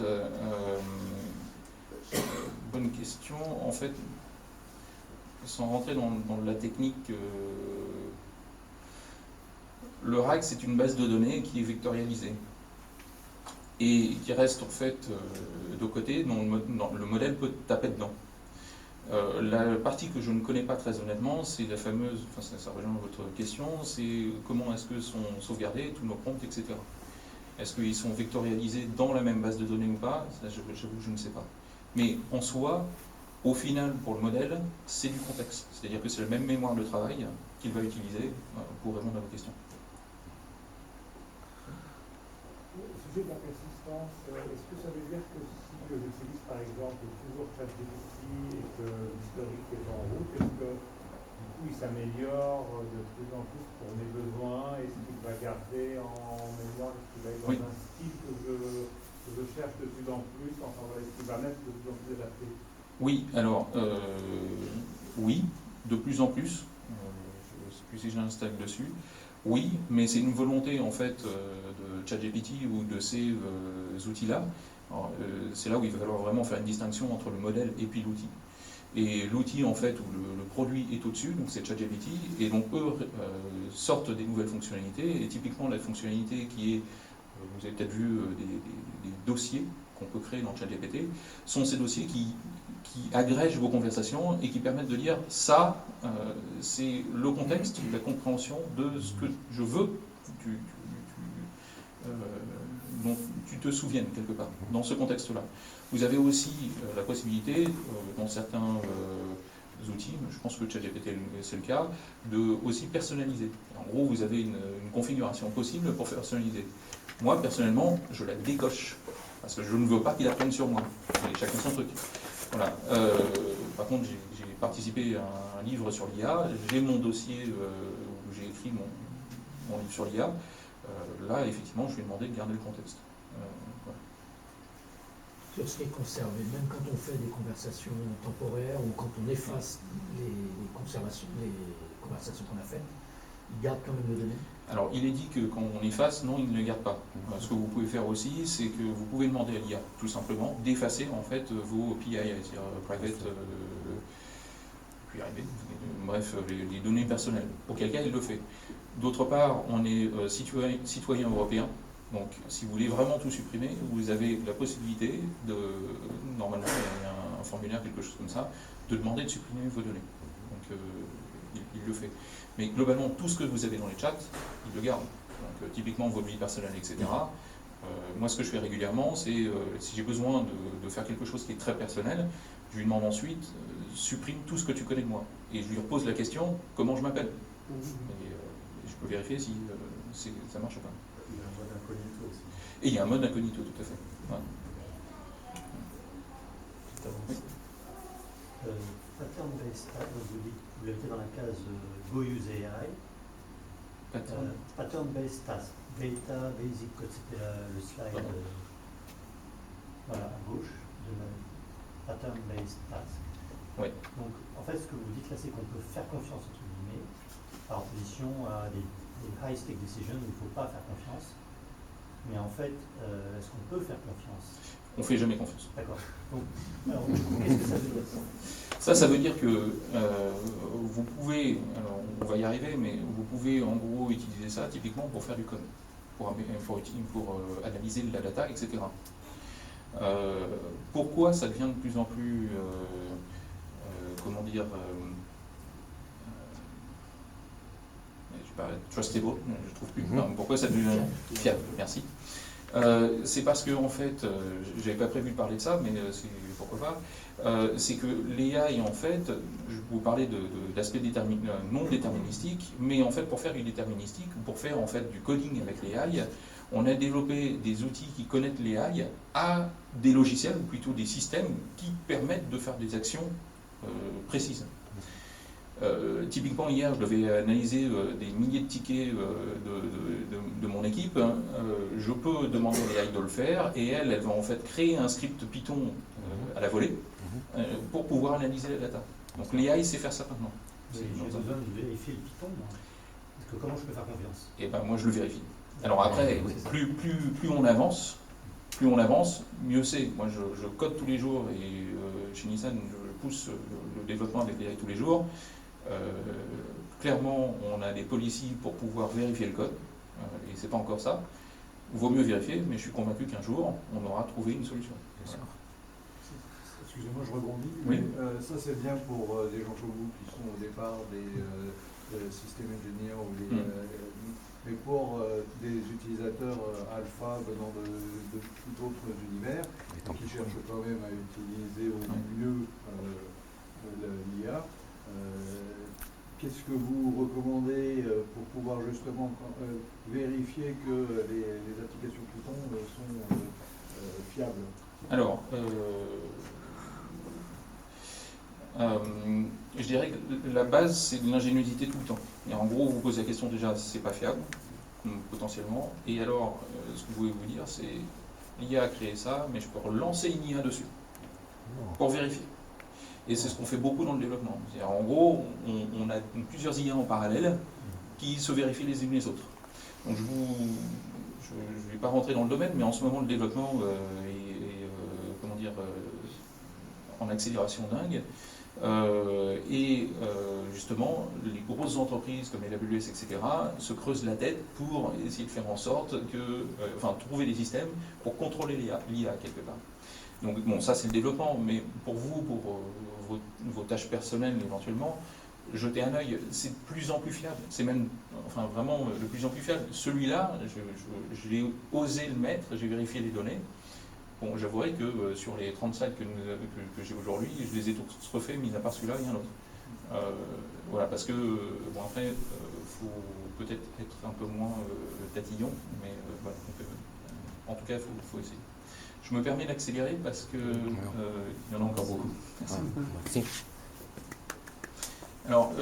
bonne question. En fait, sans rentrer dans la technique, le RAG, c'est une base de données qui est vectorialisée et qui reste en fait de côté, dont le modèle peut taper dedans. La partie que je ne connais pas très honnêtement, c'est la fameuse, enfin ça rejoint votre question, c'est comment est-ce que sont sauvegardés tous nos prompts, etc. Est-ce qu'ils sont vectorialisés dans la même base de données ou pas? J'avoue que je ne sais pas. Mais en soi, au final, pour le modèle, c'est du contexte. C'est-à-dire que c'est la même mémoire de travail qu'il va utiliser pour répondre à vos questions. Au sujet de la persistance, est-ce que ça veut dire que si j'utilise par exemple toujours ChatGPT et que l'historique est en route, est-ce que du coup il s'améliore de plus en plus pour mes besoins? Est-ce qu'il va garder en mémoire? Est-ce qu'il va être dans un style que je cherche de plus en plus? Enfin voilà, est-ce qu'il va mettre de plus en plus adapté? Oui, alors oui, de plus en plus. Je ne sais plus si j'installe dessus. Oui, mais c'est une volonté en fait de ChatGPT ou de ces outils-là. C'est là où il va falloir vraiment faire une distinction entre le modèle et puis l'outil. Et l'outil en fait où le produit est au-dessus, donc c'est ChatGPT, et donc eux sortent des nouvelles fonctionnalités. Et typiquement la fonctionnalité qui est, vous avez peut-être vu des dossiers qu'on peut créer dans ChatGPT, sont ces dossiers qui agrègent vos conversations et qui permettent de dire ça, c'est le contexte, la compréhension de ce que je veux dont tu te souviennes quelque part, dans ce contexte-là. Vous avez aussi la possibilité, dans certains outils, je pense que ChatGPT c'est le cas, de aussi personnaliser. En gros, vous avez une configuration possible pour personnaliser. Moi, personnellement, je la décoche, parce que je ne veux pas qu'il apprenne sur moi. Et chacun son truc. Voilà. Par contre, j'ai participé à un livre sur l'IA, j'ai mon dossier où j'ai écrit mon livre sur l'IA. Là, effectivement, je lui ai demandé de garder le contexte. Voilà. sur ce qui est conservé, même quand on fait des conversations temporaires ou quand on efface les conversations qu'on a faites, il garde quand même les données. Alors, il est dit que quand on efface, non, il ne les garde pas. Ce que vous pouvez faire aussi, c'est que vous pouvez demander à l'IA, tout simplement, d'effacer en fait vos PII, c'est-à-dire private, bref, les données personnelles. Auquel cas, il le fait. D'autre part, on est citoyen européen. Donc, si vous voulez vraiment tout supprimer, vous avez la possibilité de, normalement, il y a un formulaire, quelque chose comme ça, de demander de supprimer vos données. Donc, il le fait. Mais globalement, tout ce que vous avez dans les chats, il le garde. Donc, typiquement, votre vie personnelle, etc. Moi, ce que je fais régulièrement, c'est, si j'ai besoin de faire quelque chose qui est très personnel, je lui demande ensuite, supprime tout ce que tu connais de moi. Et je lui repose la question, comment je m'appelle ? Et je peux vérifier si ça marche ou pas. Il y a un mode incognito aussi. Et il y a un mode incognito, tout à fait. Ouais. Oui. Pattern-based, vous l'avez dans la case Go Use AI. Pattern-based task. Data, basic code, c'était le slide voilà, à gauche de la pattern-based task. Oui. Donc, en fait, ce que vous dites là, c'est qu'on peut faire confiance, entre guillemets, par opposition à des high-stake decisions où il ne faut pas faire confiance. Mais en fait, est-ce qu'on peut faire confiance ? On ne fait jamais confiance. D'accord. Donc, alors, qu'est-ce que ça veut dire Ça veut dire que vous pouvez, alors on va y arriver, mais vous pouvez en gros utiliser ça typiquement pour faire du code, pour analyser de la data, etc. Pourquoi ça devient de plus en plus, comment dire, trustable, je trouve plus. Non, pourquoi ça devient fiable? Merci. C'est parce que en fait, j'avais pas prévu de parler de ça, mais pourquoi pas. C'est que l'AI, en fait, je vous parlais d'aspect non déterministique, mais en fait, pour faire du déterministique, pour faire en fait du coding avec l'AI, on a développé des outils qui connectent l'AI à des logiciels, ou plutôt des systèmes qui permettent de faire des actions précises. Typiquement, hier, je devais analyser des milliers de tickets de mon équipe. Je peux demander à l'AI de le faire, et elle va en fait créer un script Python à la volée pour pouvoir analyser la data. Donc l'AI sait faire ça maintenant. J'ai besoin de vérifier le Python, moi. Parce que comment je peux faire confiance? Et ben moi je le vérifie. Alors après, plus on avance, mieux c'est. Moi je code tous les jours, et chez Nissan je pousse le développement avec l'AI tous les jours. Clairement, on a des policies pour pouvoir vérifier le code, et c'est pas encore ça. Vaut mieux vérifier, mais je suis convaincu qu'un jour, on aura trouvé une solution. Excusez-moi, je rebondis. Oui. Mais, ça, c'est bien pour des gens comme vous qui sont au départ des système ingénieurs ou mais pour des utilisateurs alpha venant de tout autres univers qui cherchent quand même à utiliser au mieux l'IA. Qu'est-ce que vous recommandez pour pouvoir justement vérifier que les applications Python sont fiables? Alors, je dirais que la base, c'est de l'ingéniosité tout le temps. Et en gros, vous posez la question déjà, c'est pas fiable, potentiellement. Et alors, ce que je voulais vous dire, c'est l'IA a créé ça, mais je peux relancer une IA dessus pour vérifier. Et c'est ce qu'on fait beaucoup dans le développement. En gros, on a plusieurs IA en parallèle qui se vérifient les unes les autres. Donc je ne vais pas rentrer dans le domaine, mais en ce moment, le développement est en accélération dingue. Justement, les grosses entreprises comme AWS, etc., se creusent la tête pour essayer de faire en sorte trouver des systèmes pour contrôler l'IA quelque part. Donc bon, ça c'est le développement, mais pour vous, pour vos tâches personnelles éventuellement, jetez un œil, c'est de plus en plus fiable, c'est même, vraiment de plus en plus fiable. Celui-là, j'ai osé le mettre, j'ai vérifié les données. Bon, j'avouerai que sur les 30 sites que j'ai aujourd'hui, je les ai tous refaits, mis à part celui-là et un autre. Voilà, parce que, après, faut peut-être être un peu moins tatillon, mais voilà. Donc, en tout cas, il faut essayer. Je me permets d'accélérer parce que il y en a encore beaucoup. Merci. Alors,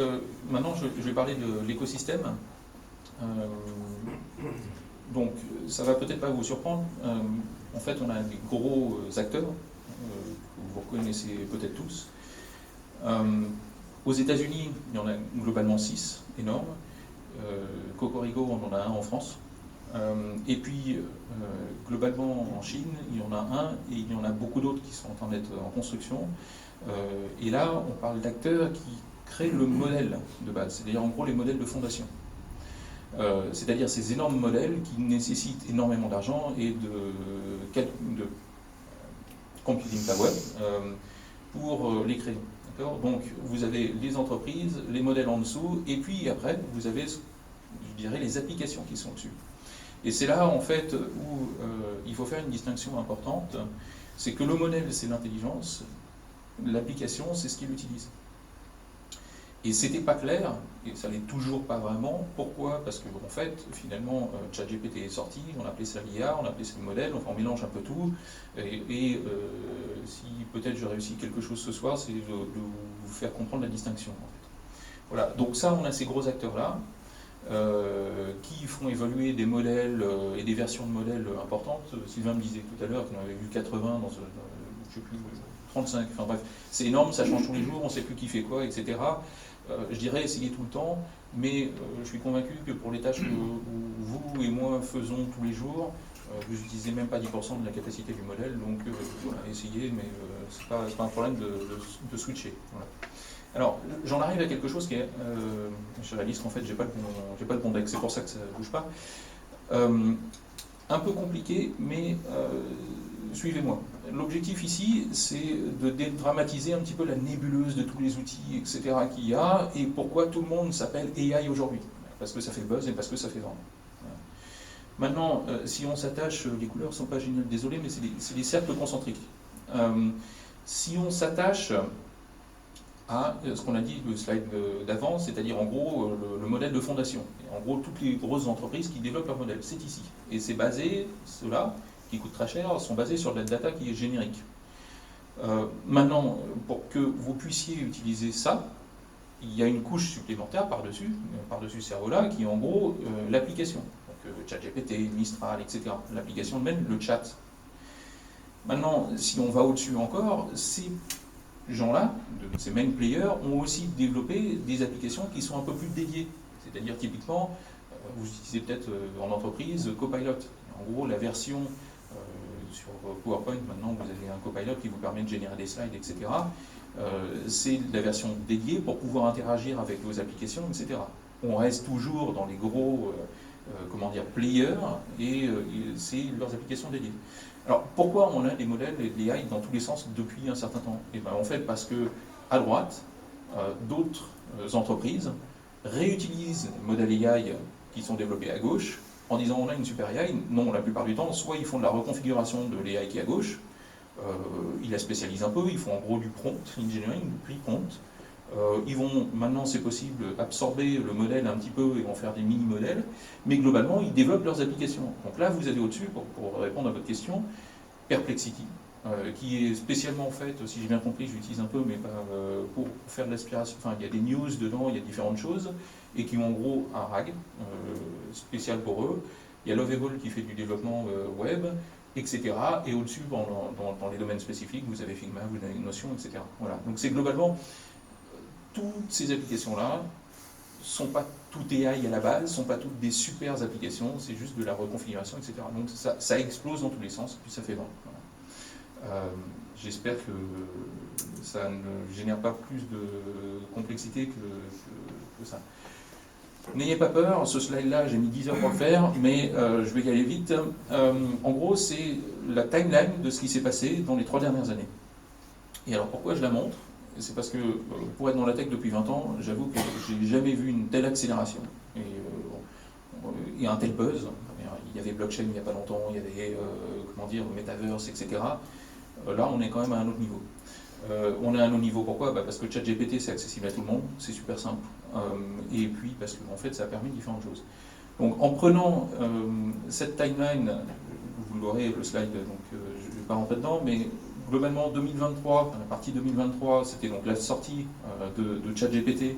maintenant, je vais parler de l'écosystème. Donc, ça va peut-être pas vous surprendre. En fait, on a des gros acteurs, que vous reconnaissez peut-être tous. Aux États-Unis, il y en a globalement 6 énormes. Cocorico, on en a un en France. Et puis, globalement, en Chine, il y en a un et il y en a beaucoup d'autres qui sont en train d'être en construction. Et là, on parle d'acteurs qui créent le modèle de base, c'est-à-dire en gros les modèles de fondation. C'est-à-dire ces énormes modèles qui nécessitent énormément d'argent et de computing power pour les créer. Donc vous avez les entreprises, les modèles en dessous, et puis après vous avez, je dirais, les applications qui sont dessus. Et c'est là en fait où il faut faire une distinction importante, c'est que le modèle c'est l'intelligence, l'application c'est ce qu'il utilise. Et c'était pas clair, et ça l'est toujours pas vraiment. Pourquoi? Parce que en fait, finalement, ChatGPT est sorti, on appelait ça l'IA, on appelait ça le modèle, enfin on mélange un peu tout. Et si peut-être je réussis quelque chose ce soir, c'est de vous faire comprendre la distinction. En fait. Voilà, donc ça, on a ces gros acteurs-là qui font évoluer des modèles et des versions de modèles importantes. Sylvain me disait tout à l'heure qu'on avait vu 80 dans je sais plus, 35, enfin bref, c'est énorme, ça change tous les jours, on ne sait plus qui fait quoi, etc. Je dirais essayer tout le temps, mais je suis convaincu que pour les tâches que vous et moi faisons tous les jours, vous n'utilisez même pas 10% de la capacité du modèle, donc voilà, essayez, mais c'est pas un problème de switcher. Voilà. Alors, j'en arrive à quelque chose qui est, je réalise qu'en fait j'ai pas le bon deck, c'est pour ça que ça ne bouge pas, un peu compliqué, mais suivez-moi. L'objectif ici, c'est de dédramatiser un petit peu la nébuleuse de tous les outils, etc. qu'il y a, et pourquoi tout le monde s'appelle AI aujourd'hui. Parce que ça fait buzz et parce que ça fait vendre. Voilà. Maintenant, si on s'attache, les couleurs ne sont pas géniales, désolé, mais c'est des cercles concentriques. Si on s'attache à ce qu'on a dit, le slide d'avant, c'est-à-dire en gros le modèle de fondation. Et en gros, toutes les grosses entreprises qui développent leur modèle, c'est ici. Et c'est basé, ceux-là, qui coûtent très cher, sont basés sur de la data qui est générique. Maintenant, pour que vous puissiez utiliser ça, il y a une couche supplémentaire par-dessus ce cerveau-là, qui est en gros l'application. Donc ChatGPT, Mistral, etc. L'application même, le chat. Maintenant, si on va au-dessus encore, ces gens-là, ces main players, ont aussi développé des applications qui sont un peu plus dédiées. C'est-à-dire, typiquement, vous utilisez peut-être en entreprise Copilot. En gros, la version sur PowerPoint, maintenant, vous avez un Copilot qui vous permet de générer des slides, etc. C'est la version dédiée pour pouvoir interagir avec vos applications, etc. On reste toujours dans les gros players et c'est leurs applications dédiées. Alors, pourquoi on a des modèles et des AI dans tous les sens depuis un certain temps? Et bien, en fait, parce que à droite, d'autres entreprises réutilisent les modèles AI qui sont développés à gauche en disant on a une super AI. Non, la plupart du temps, soit ils font de la reconfiguration de l'AI qui est à gauche, ils la spécialisent un peu, ils font en gros du prompt engineering, du pre-prompt. Ils vont, maintenant c'est possible, absorber le modèle un petit peu et en faire des mini-modèles, mais globalement ils développent leurs applications. Donc là vous avez au-dessus, pour répondre à votre question, Perplexity, qui est spécialement faite, si j'ai bien compris, j'utilise un peu, mais pas pour faire de l'aspiration, enfin il y a des news dedans, il y a différentes choses, et qui ont en gros un RAG spécial pour eux. Il y a Lovable qui fait du développement web, etc. Et au-dessus, dans les domaines spécifiques, vous avez Figma, vous avez Notion, etc. Voilà. Donc c'est globalement, toutes ces applications-là ne sont pas toutes AI à la base, ne sont pas toutes des super applications, c'est juste de la reconfiguration, etc. Donc ça explose dans tous les sens, puis ça fait vendre. Voilà. J'espère que ça ne génère pas plus de complexité que ça. N'ayez pas peur, ce slide-là, j'ai mis 10 heures pour le faire, mais je vais y aller vite. En gros, c'est la timeline de ce qui s'est passé dans les 3 dernières années. Et alors, pourquoi je la montre? C'est parce que, pour être dans la tech depuis 20 ans, j'avoue que j'ai jamais vu une telle accélération et un tel buzz. Il y avait blockchain il n'y a pas longtemps, il y avait, metaverse, etc. Là, on est quand même à un autre niveau. On est à un autre niveau, pourquoi? Parce que ChatGPT, c'est accessible à tout le monde, c'est super simple. Et puis, parce qu'en fait, ça a permis différentes choses. Donc, en prenant cette timeline, vous l'aurez, le slide, donc je ne vais pas rentrer dedans, mais globalement, 2023, la partie 2023, c'était donc la sortie de ChatGPT.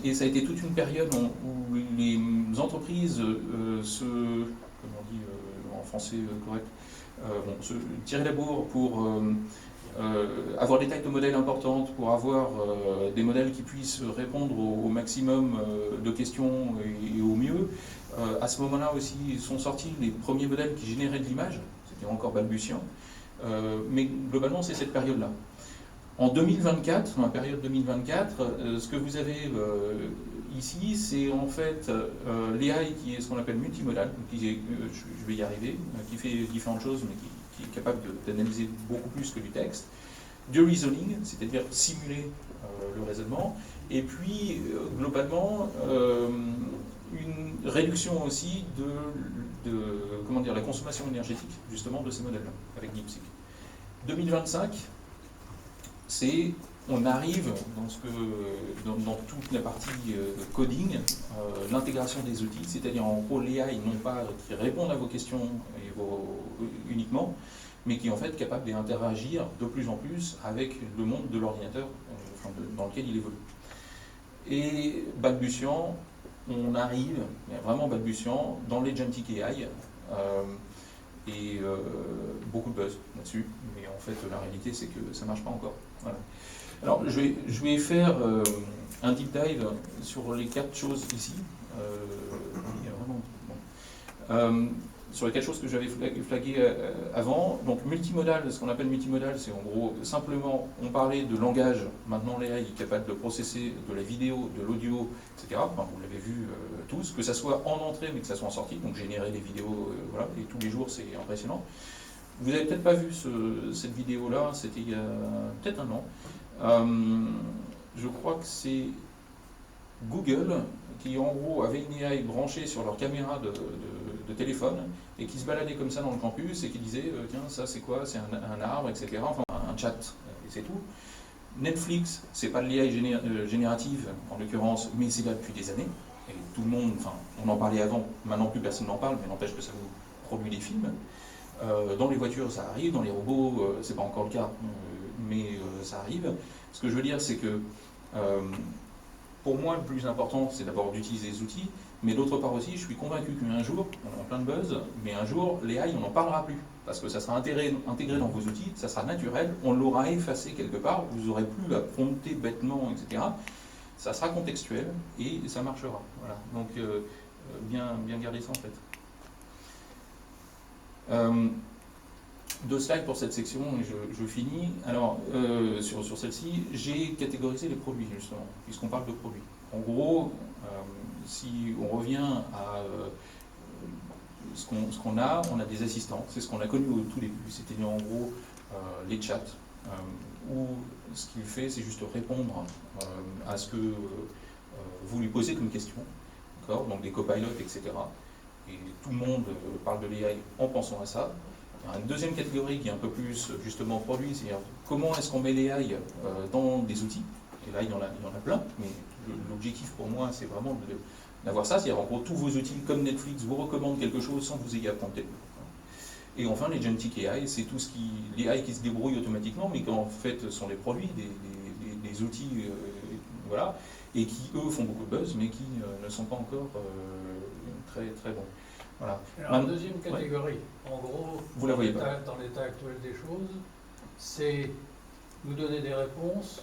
Et ça a été toute une période où les entreprises français correct. Tirer la bourre pour avoir des tailles de modèles importantes, pour avoir des modèles qui puissent répondre au maximum de questions et au mieux. À ce moment-là aussi sont sortis les premiers modèles qui généraient de l'image, c'était encore balbutiant, mais globalement c'est cette période-là. En 2024, dans la période 2024, ce que vous avez ici, c'est en fait l'AI qui est ce qu'on appelle multimodal, je vais y arriver, qui fait différentes choses, mais qui est capable d'analyser beaucoup plus que du texte. Du reasoning, c'est-à-dire simuler le raisonnement, et puis globalement une réduction aussi de comment dire, la consommation énergétique justement de ces modèles-là avec DeepSeek. 2025, on arrive dans toute la partie coding, l'intégration des outils, c'est-à-dire en gros l'AI non pas qui répondent à vos questions uniquement, mais qui est en fait capable d'interagir de plus en plus avec le monde de l'ordinateur dans lequel il évolue. Et balbutiant, on arrive, vraiment balbutiant, dans l'Agentic AI, et beaucoup de buzz là-dessus, mais en fait la réalité c'est que ça ne marche pas encore. Voilà. Alors je vais faire un deep dive sur les 4 choses ici. Il y a vraiment, bon. Sur les 4 choses que j'avais flaguées avant. Donc multimodal, ce qu'on appelle multimodal, c'est en gros simplement, on parlait de langage, maintenant l'AI est capable de processer de la vidéo, de l'audio, etc. Enfin, vous l'avez vu tous, que ça soit en entrée mais que ça soit en sortie, donc générer des vidéos, voilà, et tous les jours c'est impressionnant. Vous n'avez peut-être pas vu cette vidéo-là, c'était il y a peut-être un an. Je crois que c'est Google qui en gros avait une AI branchée sur leur caméra de téléphone et qui se baladait comme ça dans le campus et qui disait tiens ça c'est quoi, c'est un arbre, etc. Enfin un chat, et c'est tout. Netflix, c'est pas de l'AI générative en l'occurrence, mais c'est là depuis des années. Et tout le monde, enfin on en parlait avant, maintenant plus personne n'en parle, mais n'empêche que ça vous produit des films. Dans les voitures ça arrive, dans les robots c'est pas encore le cas, mais ça arrive. Ce que je veux dire c'est que pour moi, le plus important, c'est d'abord d'utiliser les outils, mais d'autre part aussi, je suis convaincu qu'un jour, on est en plein de buzz, mais un jour, l'AI, on n'en parlera plus, parce que ça sera intégré dans vos outils, ça sera naturel, on l'aura effacé quelque part, vous n'aurez plus à prompter bêtement, etc. Ça sera contextuel, et ça marchera. Voilà. Donc, bien garder ça en fait. 2 slides pour cette section et je finis. Alors, sur celle-ci, j'ai catégorisé les produits, justement, puisqu'on parle de produits. En gros, si on revient à ce qu'on a, on a des assistants. C'est ce qu'on a connu au tout début. C'était en gros les chats, où ce qu'il fait, c'est juste répondre à ce que vous lui posez comme question. Donc des copilotes, etc. Et tout le monde parle de l'AI en pensant à ça. Il y a une deuxième catégorie qui est un peu plus justement produit, c'est-à-dire comment est-ce qu'on met l'AI dans des outils. Et là, il y en a plein, mais l'objectif pour moi, c'est vraiment d'avoir ça. C'est-à-dire en gros, tous vos outils comme Netflix vous recommandent quelque chose sans que vous ayez à prompter. Et enfin, les Agentic AI, c'est tout ce qui, les AI qui se débrouillent automatiquement, mais qui en fait sont des produits, des outils, voilà, et qui eux font beaucoup de buzz, mais qui ne sont pas encore très très bons. Voilà. Alors, deuxième catégorie, en gros, vous la voyez dans l'état actuel des choses, c'est nous donner des réponses,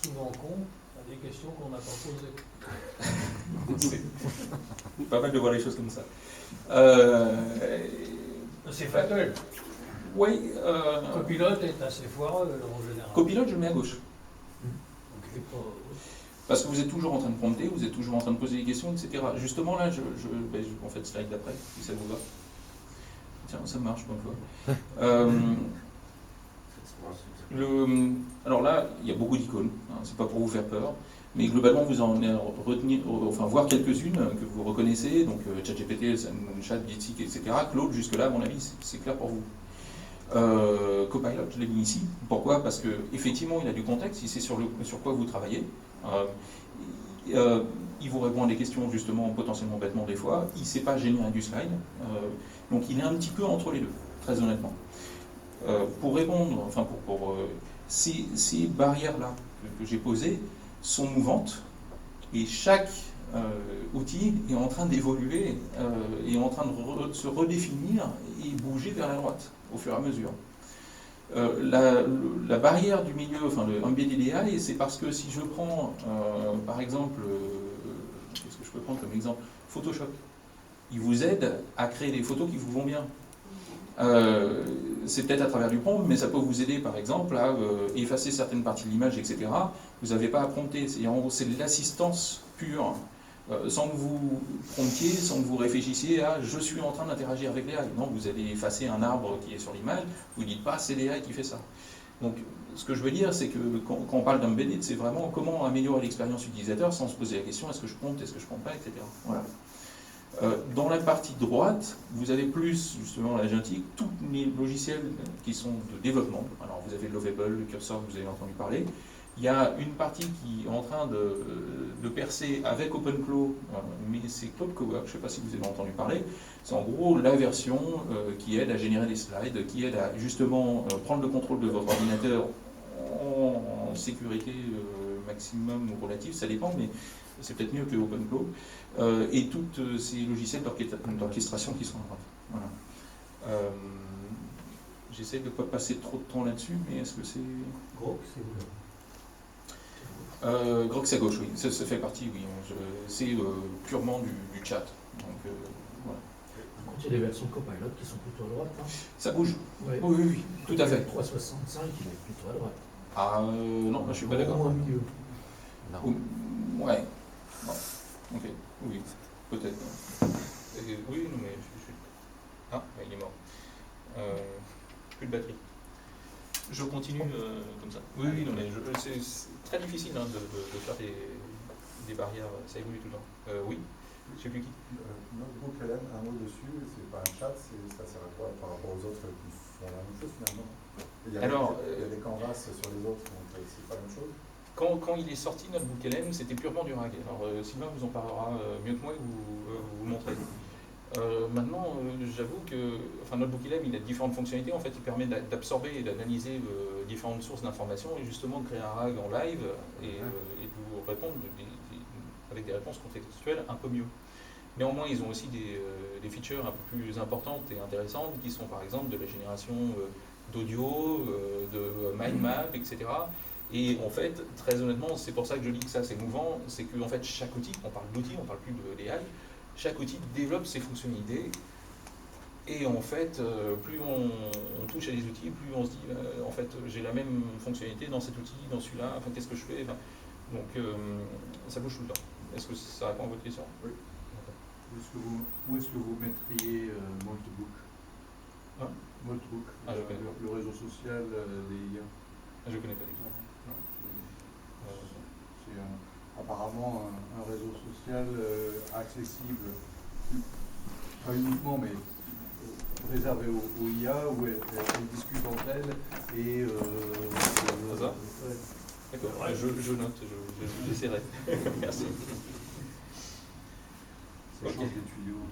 souvent cons, à des questions qu'on n'a pas posées. C'est pas mal de voir les choses comme ça. C'est factuel. Oui. Copilote est assez foireux en général. Copilote, je le mets à gauche. Parce que vous êtes toujours en train de prompter, vous êtes toujours en train de poser des questions, etc. Justement là, en fait, slide d'après, si ça vous va. Tiens, ça marche, bonne fois. Alors là, il y a beaucoup d'icônes, hein, c'est pas pour vous faire peur, mais globalement, vous en voir quelques-unes que vous reconnaissez, donc ChatGPT, Chat, DeepSeek, etc. Claude, jusque-là, à mon avis, c'est clair pour vous. Copilot, je l'ai mis ici. Pourquoi? Parce qu'effectivement, il a du contexte, il sait sur quoi vous travaillez. Il vous répond à des questions justement potentiellement bêtement des fois, il ne sait pas générer du slide, donc il est un petit peu entre les deux, très honnêtement. Pour répondre, enfin ces barrières-là que j'ai posées sont mouvantes, et chaque outil est en train d'évoluer, est en train de se redéfinir et bouger vers la droite au fur et à mesure. La barrière du milieu, enfin le embedded AI, c'est parce que si je prends par exemple, qu'est-ce que je peux prendre comme exemple, Photoshop, il vous aide à créer des photos qui vous vont bien. C'est peut-être à travers du prompt, mais ça peut vous aider par exemple à effacer certaines parties de l'image, etc. Vous n'avez pas à prompter, c'est de l'assistance pure, sans que vous promptiez, sans que vous réfléchissiez à « je suis en train d'interagir avec l'AI ». Non, vous allez effacer un arbre qui est sur l'image, vous ne dites pas « c'est l'AI qui fait ça ». Donc ce que je veux dire, c'est que quand on parle d'embedded, c'est vraiment comment améliorer l'expérience utilisateur sans se poser la question « est-ce que je prompte, est-ce que je prompte pas », etc. Voilà. Dans la partie droite, vous avez plus justement l'agentique, tous les logiciels qui sont de développement. Alors vous avez Lovable, le cursor que vous avez entendu parler. Il y a une partie qui est en train de percer avec OpenClaw, mais c'est Claude Cowork, je ne sais pas si vous avez entendu parler. C'est en gros la version qui aide à générer des slides, qui aide à justement prendre le contrôle de votre ordinateur en sécurité maximum ou relative, ça dépend, mais c'est peut-être mieux que OpenClaw, et tous ces logiciels d'orchestration qui sont à droite. Voilà. J'essaie de ne pas passer trop de temps là-dessus, mais est-ce que c'est... Grok, c'est où Grok, c'est à gauche, oui. Ça fait partie, oui. C'est purement du chat. Donc, voilà. Par contre, il y a des versions Copilot qui sont plutôt à droite. Hein. Ça bouge. Ouais. Oui, oui, oui, tout à fait. Le 365, il est plutôt à droite. Ah, non, là, je suis pas d'accord. Au milieu. Ouais. Non. Ok, oui, peut-être. Oui, non, mais je suis... Ah, il est mort. Plus de batterie. Je continue comme ça. Oui, oui, non, mais c'est très difficile hein, de faire des barrières, ça évolue tout le temps. Oui, je sais plus qui. Notebook LM, un mot dessus, c'est pas un chat, ça sert à quoi par rapport aux autres qui font la même chose finalement? Il y a des canvas sur les autres, donc c'est pas la même chose? Quand il est sorti, Notebook LM, c'était purement du RAG. Alors Sylvain vous en parlera mieux que moi et vous montrez. Maintenant, j'avoue que Notebook LM, il a différentes fonctionnalités. En fait, il permet d'absorber et d'analyser différentes sources d'informations et justement de créer un RAG en live et de vous répondre avec des réponses contextuelles un peu mieux. Néanmoins, ils ont aussi des features un peu plus importantes et intéressantes qui sont par exemple de la génération d'audio, de mind map, etc. Et en fait, très honnêtement, c'est pour ça que je dis que ça c'est mouvant, c'est que en fait, chaque outil, on parle d'outils, on parle plus de AI, chaque outil développe ses fonctionnalités. Et en fait, plus on touche à des outils, plus on se dit, en fait, j'ai la même fonctionnalité dans cet outil, dans celui-là, enfin, qu'est-ce que je fais? Donc, ça bouge tout le temps. Est-ce que ça répond à votre question? Oui. Où est-ce que vous mettriez Moltebook? Hein? Moltebook, le réseau social des IA. Je ne connais pas du tout. Non, c'est apparemment un réseau social accessible, pas uniquement, mais réservé aux IA, où elles discutent entre elles et... C'est ça? D'accord, je note, j'essaierai. Merci. Ça change des tuyaux.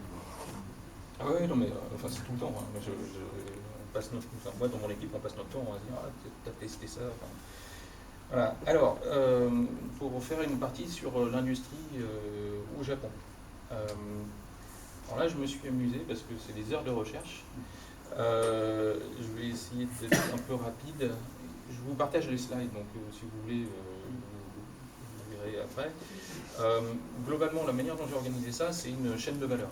Ah oui, non mais c'est tout le temps. Hein. On passe moi, dans mon équipe, on passe notre temps, on va se dire, ah, t'as testé ça. Voilà. Alors, pour faire une partie sur l'industrie au Japon. Alors là, je me suis amusé parce que c'est des heures de recherche. Je vais essayer d'être un peu rapide. Je vous partage les slides, donc si vous voulez, vous verrez après. Globalement, la manière dont j'ai organisé ça, c'est une chaîne de valeur.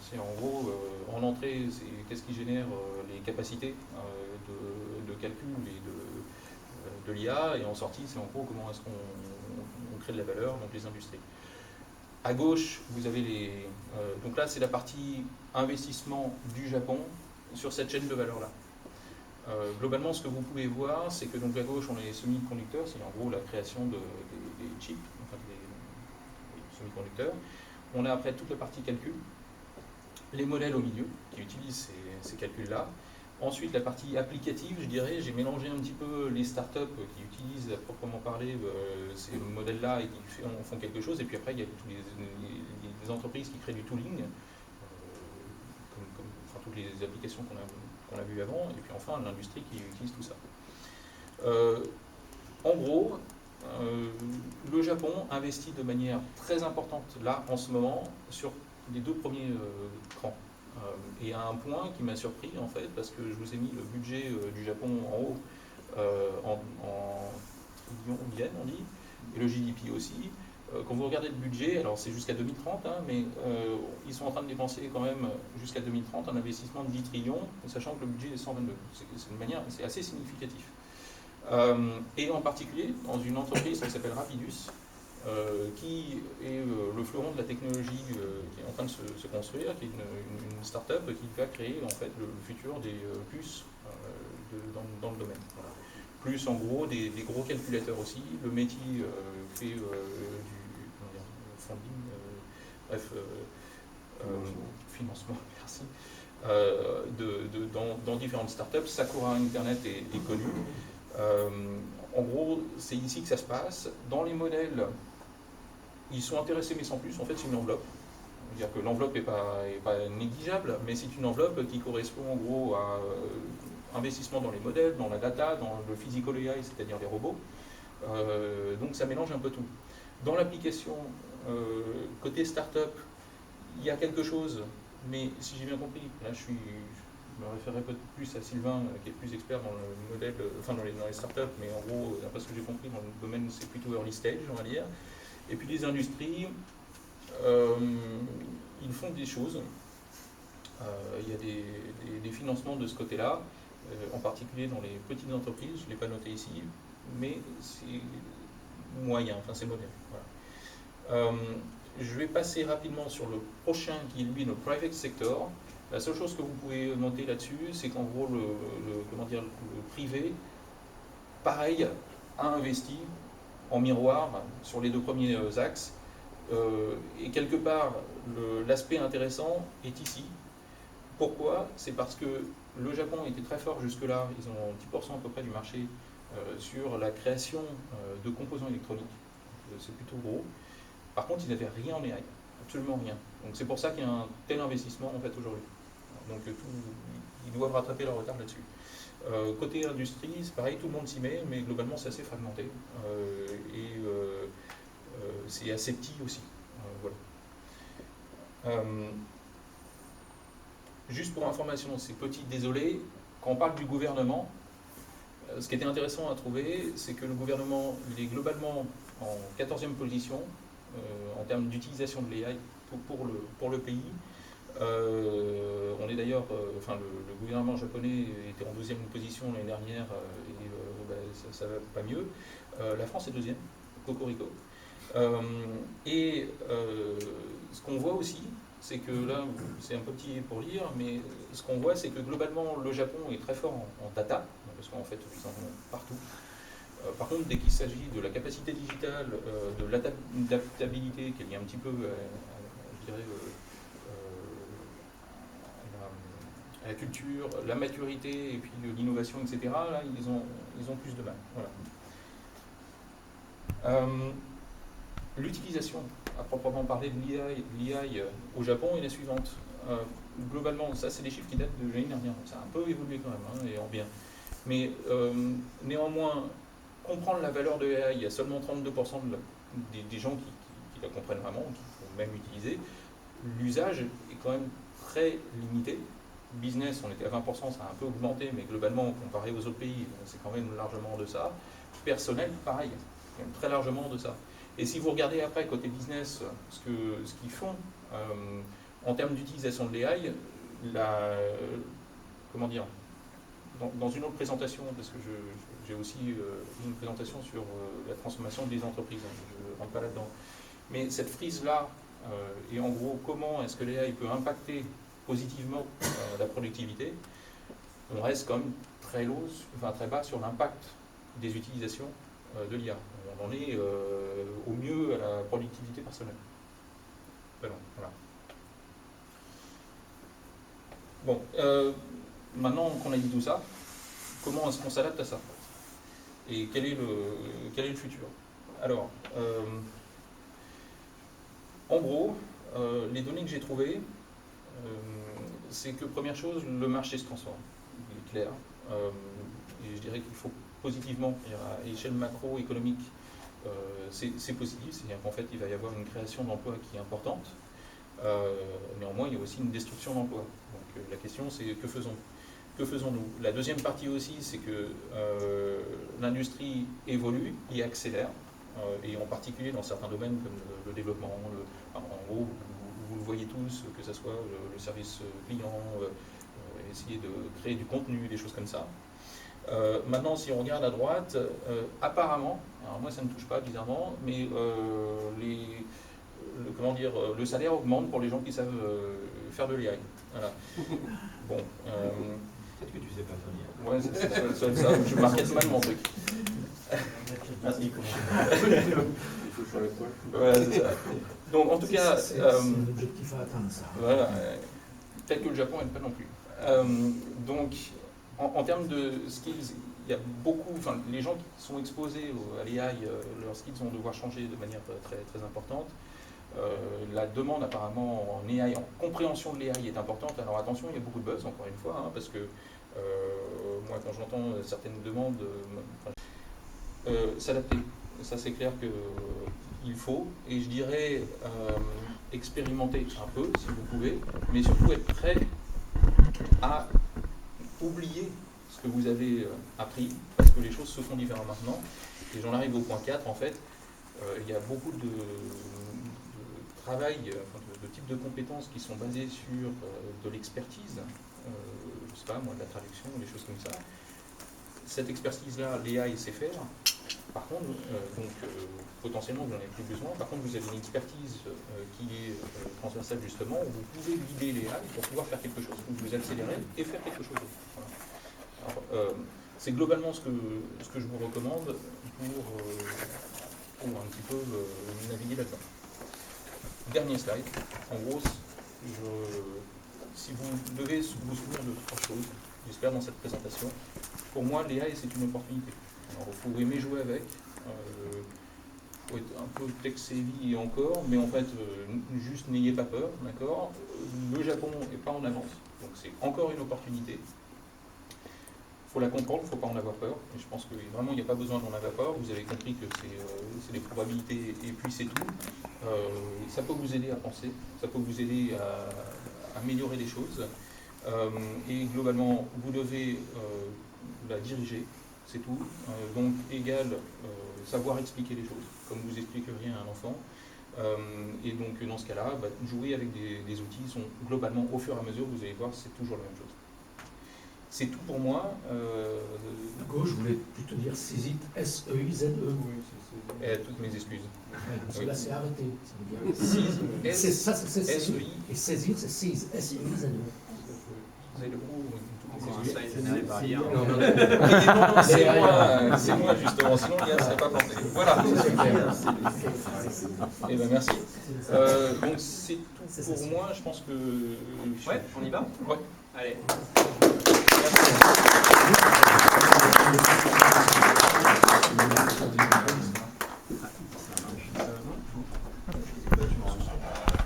C'est en gros, en entrée, c'est qu'est-ce qui génère les capacités de calcul et de l'IA, et en sortie, c'est en gros comment est-ce qu'on crée de la valeur, donc les industries. À gauche, vous avez donc là, c'est la partie investissement du Japon sur cette chaîne de valeur-là. Globalement, ce que vous pouvez voir, c'est que donc à gauche, on a les semi-conducteurs, c'est en gros la création des chips, enfin des semi-conducteurs. On a après toute la partie calcul, les modèles au milieu qui utilisent ces calculs-là. Ensuite, la partie applicative, je dirais, j'ai mélangé un petit peu les startups qui utilisent à proprement parler ces modèles-là et qui font quelque chose. Et puis après, il y a toutes les entreprises qui créent du tooling, toutes les applications qu'on a vues avant. Et puis enfin, l'industrie qui utilise tout ça. En gros, le Japon investit de manière très importante, là, en ce moment, sur les 2 premiers crans. Et à un point qui m'a surpris, en fait, parce que je vous ai mis le budget du Japon en haut, en trillions de yens, on dit, et le GDP aussi. Quand vous regardez le budget, alors c'est jusqu'à 2030, hein, mais ils sont en train de dépenser quand même jusqu'à 2030 un investissement de 10 trillions, sachant que le budget est 122. C'est assez significatif. Et en particulier dans une entreprise qui s'appelle Rapidus, qui est le fleuron de la technologie qui est en train de se construire, qui est une start-up qui va créer en fait le futur des puces dans le domaine. Voilà. Plus en gros des gros calculateurs aussi. Le métier fait du funding, financement, merci, dans différentes startups. Sakura Internet est connu. En gros, c'est ici que ça se passe. Dans les modèles, ils sont intéressés mais sans plus. En fait, c'est une enveloppe. C'est-à-dire que l'enveloppe n'est pas négligeable, mais c'est une enveloppe qui correspond en gros à investissement dans les modèles, dans la data, dans le physical AI, c'est-à-dire les robots. Donc ça mélange un peu tout. Dans l'application, côté startup, il y a quelque chose, mais si j'ai bien compris, là je me référerai peut-être plus à Sylvain, qui est plus expert dans le modèle, enfin dans les startups, mais en gros, d'après ce que j'ai compris, dans le domaine, c'est plutôt early stage, on va dire. Et puis les industries, ils font des choses. Il y a des financements de ce côté-là, en particulier dans les petites entreprises, je ne l'ai pas noté ici, mais c'est moyen, enfin c'est moderne. Voilà. Je vais passer rapidement sur le prochain qui est lui le private sector. La seule chose que vous pouvez noter là-dessus, c'est qu'en gros le privé, pareil, a investi en miroir sur les 2 premiers axes. Et quelque part, l'aspect intéressant est ici. Pourquoi? C'est parce que le Japon était très fort jusque-là, ils ont 10% à peu près du marché sur la création de composants électroniques. C'est plutôt gros. Par contre, ils n'avaient rien en AI, absolument rien. Donc c'est pour ça qu'il y a un tel investissement en fait aujourd'hui. Donc ils doivent rattraper leur retard là-dessus. Côté industrie, c'est pareil, tout le monde s'y met, mais globalement c'est assez fragmenté. C'est assez petit aussi. Voilà. Juste pour information, c'est petit, désolé, quand on parle du gouvernement, ce qui était intéressant à trouver, c'est que le gouvernement, il est globalement en 14e position en termes d'utilisation de l'AI pour le pays. On est d'ailleurs, le gouvernement japonais était en 12e position l'année dernière et ça va pas mieux. La France est 2e, cocorico. Ce qu'on voit aussi, c'est que là, c'est un peu petit pour lire, mais ce qu'on voit, c'est que globalement, le Japon est très fort en data, parce qu'en fait, ils en ont partout. Par contre, dès qu'il s'agit de la capacité digitale, de l'adaptabilité, qui est liée un petit peu, je dirais, à la culture, la maturité, et puis l'innovation, etc., là, ils ont plus de mal. Voilà. L'utilisation, à proprement parler de l'IA au Japon, est la suivante. Globalement, ça c'est des chiffres qui datent de l'année dernière, donc ça a un peu évolué quand même, et en bien. Mais néanmoins, comprendre la valeur de l'IA, il y a seulement 32% des gens qui la comprennent vraiment, qui vont même utiliser. L'usage est quand même très limité. Business, on était à 20%, ça a un peu augmenté, mais globalement, comparé aux autres pays, c'est quand même largement de ça. Personnel, pareil, quand même très largement de ça. Et si vous regardez après, côté business, ce qu'ils font, en termes d'utilisation de l'AI, comment dire, dans une autre présentation, parce que j'ai aussi une présentation sur la transformation des entreprises, je ne rentre pas là-dedans, mais cette frise-là, et en gros, comment est-ce que l'AI peut impacter positivement la productivité, on reste quand même très bas sur l'impact des utilisations de l'IA. On en est au mieux à la productivité personnelle. Voilà. Bon, maintenant qu'on a dit tout ça, comment est-ce qu'on s'adapte à ça? Et quel est le futur? Alors, en gros, les données que j'ai trouvées, c'est que première chose, le marché se transforme, il est clair. Et je dirais qu'il faut positivement, à échelle macroéconomique, c'est positif, c'est-à-dire qu'en fait il va y avoir une création d'emplois qui est importante. Néanmoins, il y a aussi une destruction d'emplois. Donc la question, c'est que faisons-nous? La deuxième partie aussi, c'est que l'industrie évolue et accélère, et en particulier dans certains domaines comme le développement, en gros, vous le voyez tous, que ce soit le service client, essayer de créer du contenu, des choses comme ça. Maintenant, si on regarde à droite, apparemment, alors moi ça ne me touche pas bizarrement, mais le salaire augmente pour les gens qui savent faire de l'AI. Voilà. Bon. Peut-être que tu sais pas faire l'IA. Ouais, c'est ça, je market mal mon truc. Vas-y, Il faut faire le poil. Voilà, c'est ça. Donc en tout cas, c'est un objectif à atteindre, ça. voilà, peut-être que le Japon n'aime pas non plus. Donc en termes de skills, il y a beaucoup, enfin les gens qui sont exposés à l'AI, leurs skills vont devoir changer de manière très, très importante. La demande apparemment en AI, en compréhension de l'AI est importante. Alors attention, il y a beaucoup de buzz encore une fois, parce que moi quand j'entends certaines demandes, s'adapter, ça c'est clair qu'il faut, et je dirais expérimenter un peu si vous pouvez, mais surtout être prêt à oublier ce que vous avez appris, parce que les choses se font différemment maintenant. Et j'en arrive au point 4, en fait, il y a beaucoup de travail, de types de compétences qui sont basées sur de l'expertise, je sais pas moi, de la traduction, des choses comme ça. Cette expertise-là, l'AI sait faire. Par contre, potentiellement vous n'en avez plus besoin. Par contre, vous avez une expertise qui est transversale justement, où vous pouvez guider l'AI pour pouvoir faire quelque chose, vous accélérer et faire quelque chose d'autre. Voilà. Alors, c'est globalement ce que je vous recommande pour un petit peu naviguer là-dedans. Dernier slide. En gros, si vous devez vous souvenir de 3 choses, j'espère, dans cette présentation, pour moi, l'AI, c'est une opportunité. Alors, vous pouvez aimer jouer avec, il faut être un peu tech-savvy encore, mais en fait, juste n'ayez pas peur, d'accord? Le Japon n'est pas en avance, donc c'est encore une opportunité. Il faut la comprendre, il ne faut pas en avoir peur. Et je pense que vraiment, il n'y a pas besoin d'en avoir peur. Vous avez compris que c'est des probabilités et puis c'est tout. Ça peut vous aider à penser, ça peut vous aider à améliorer les choses. Et globalement, vous devez la diriger, c'est tout. Donc, égal, savoir expliquer les choses, comme vous expliqueriez à un enfant. Et donc, dans ce cas-là, jouer avec des outils sont globalement, au fur et à mesure, vous allez voir, c'est toujours la même chose. C'est tout pour moi. À gauche, je voulais plutôt dire seize-it, S-E-I-Z-E. Et toutes mes excuses. Parce que là, c'est arrêté. C'est ça, c'est S-E-I. Et saisir, c'est seize, S-E-I-Z-E. Vous avez le mot. C'est moi justement, sinon il ne serait pas porté. Voilà. Et ben merci. Donc c'est tout pour moi, je pense que... Ouais, on y va? Ouais. Allez.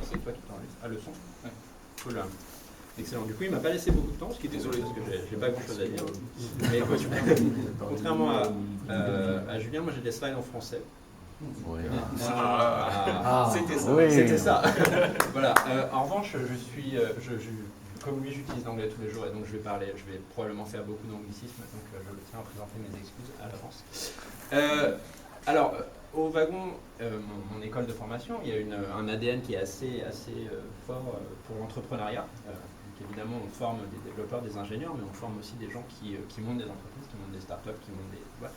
C'est toi qui t'enregistres. Ah, le son? Ouais. Cool. Excellent. Du coup, il ne m'a pas laissé beaucoup de temps, ce qui est désolé parce que j'ai pas grand chose à dire. Mais écoute, contrairement à Julien, moi j'ai des slides en français. Ouais. C'était ça. Oui. C'était ça. Voilà. En revanche, comme lui, j'utilise l'anglais tous les jours et donc je vais probablement faire beaucoup d'anglicisme, donc je tiens à présenter mes excuses à l'avance. Alors, au wagon, mon école de formation, il y a un ADN qui est assez fort pour l'entrepreneuriat. Évidemment, on forme des développeurs, des ingénieurs, mais on forme aussi des gens qui montent des entreprises, qui montent des startups, qui montent des... Voilà.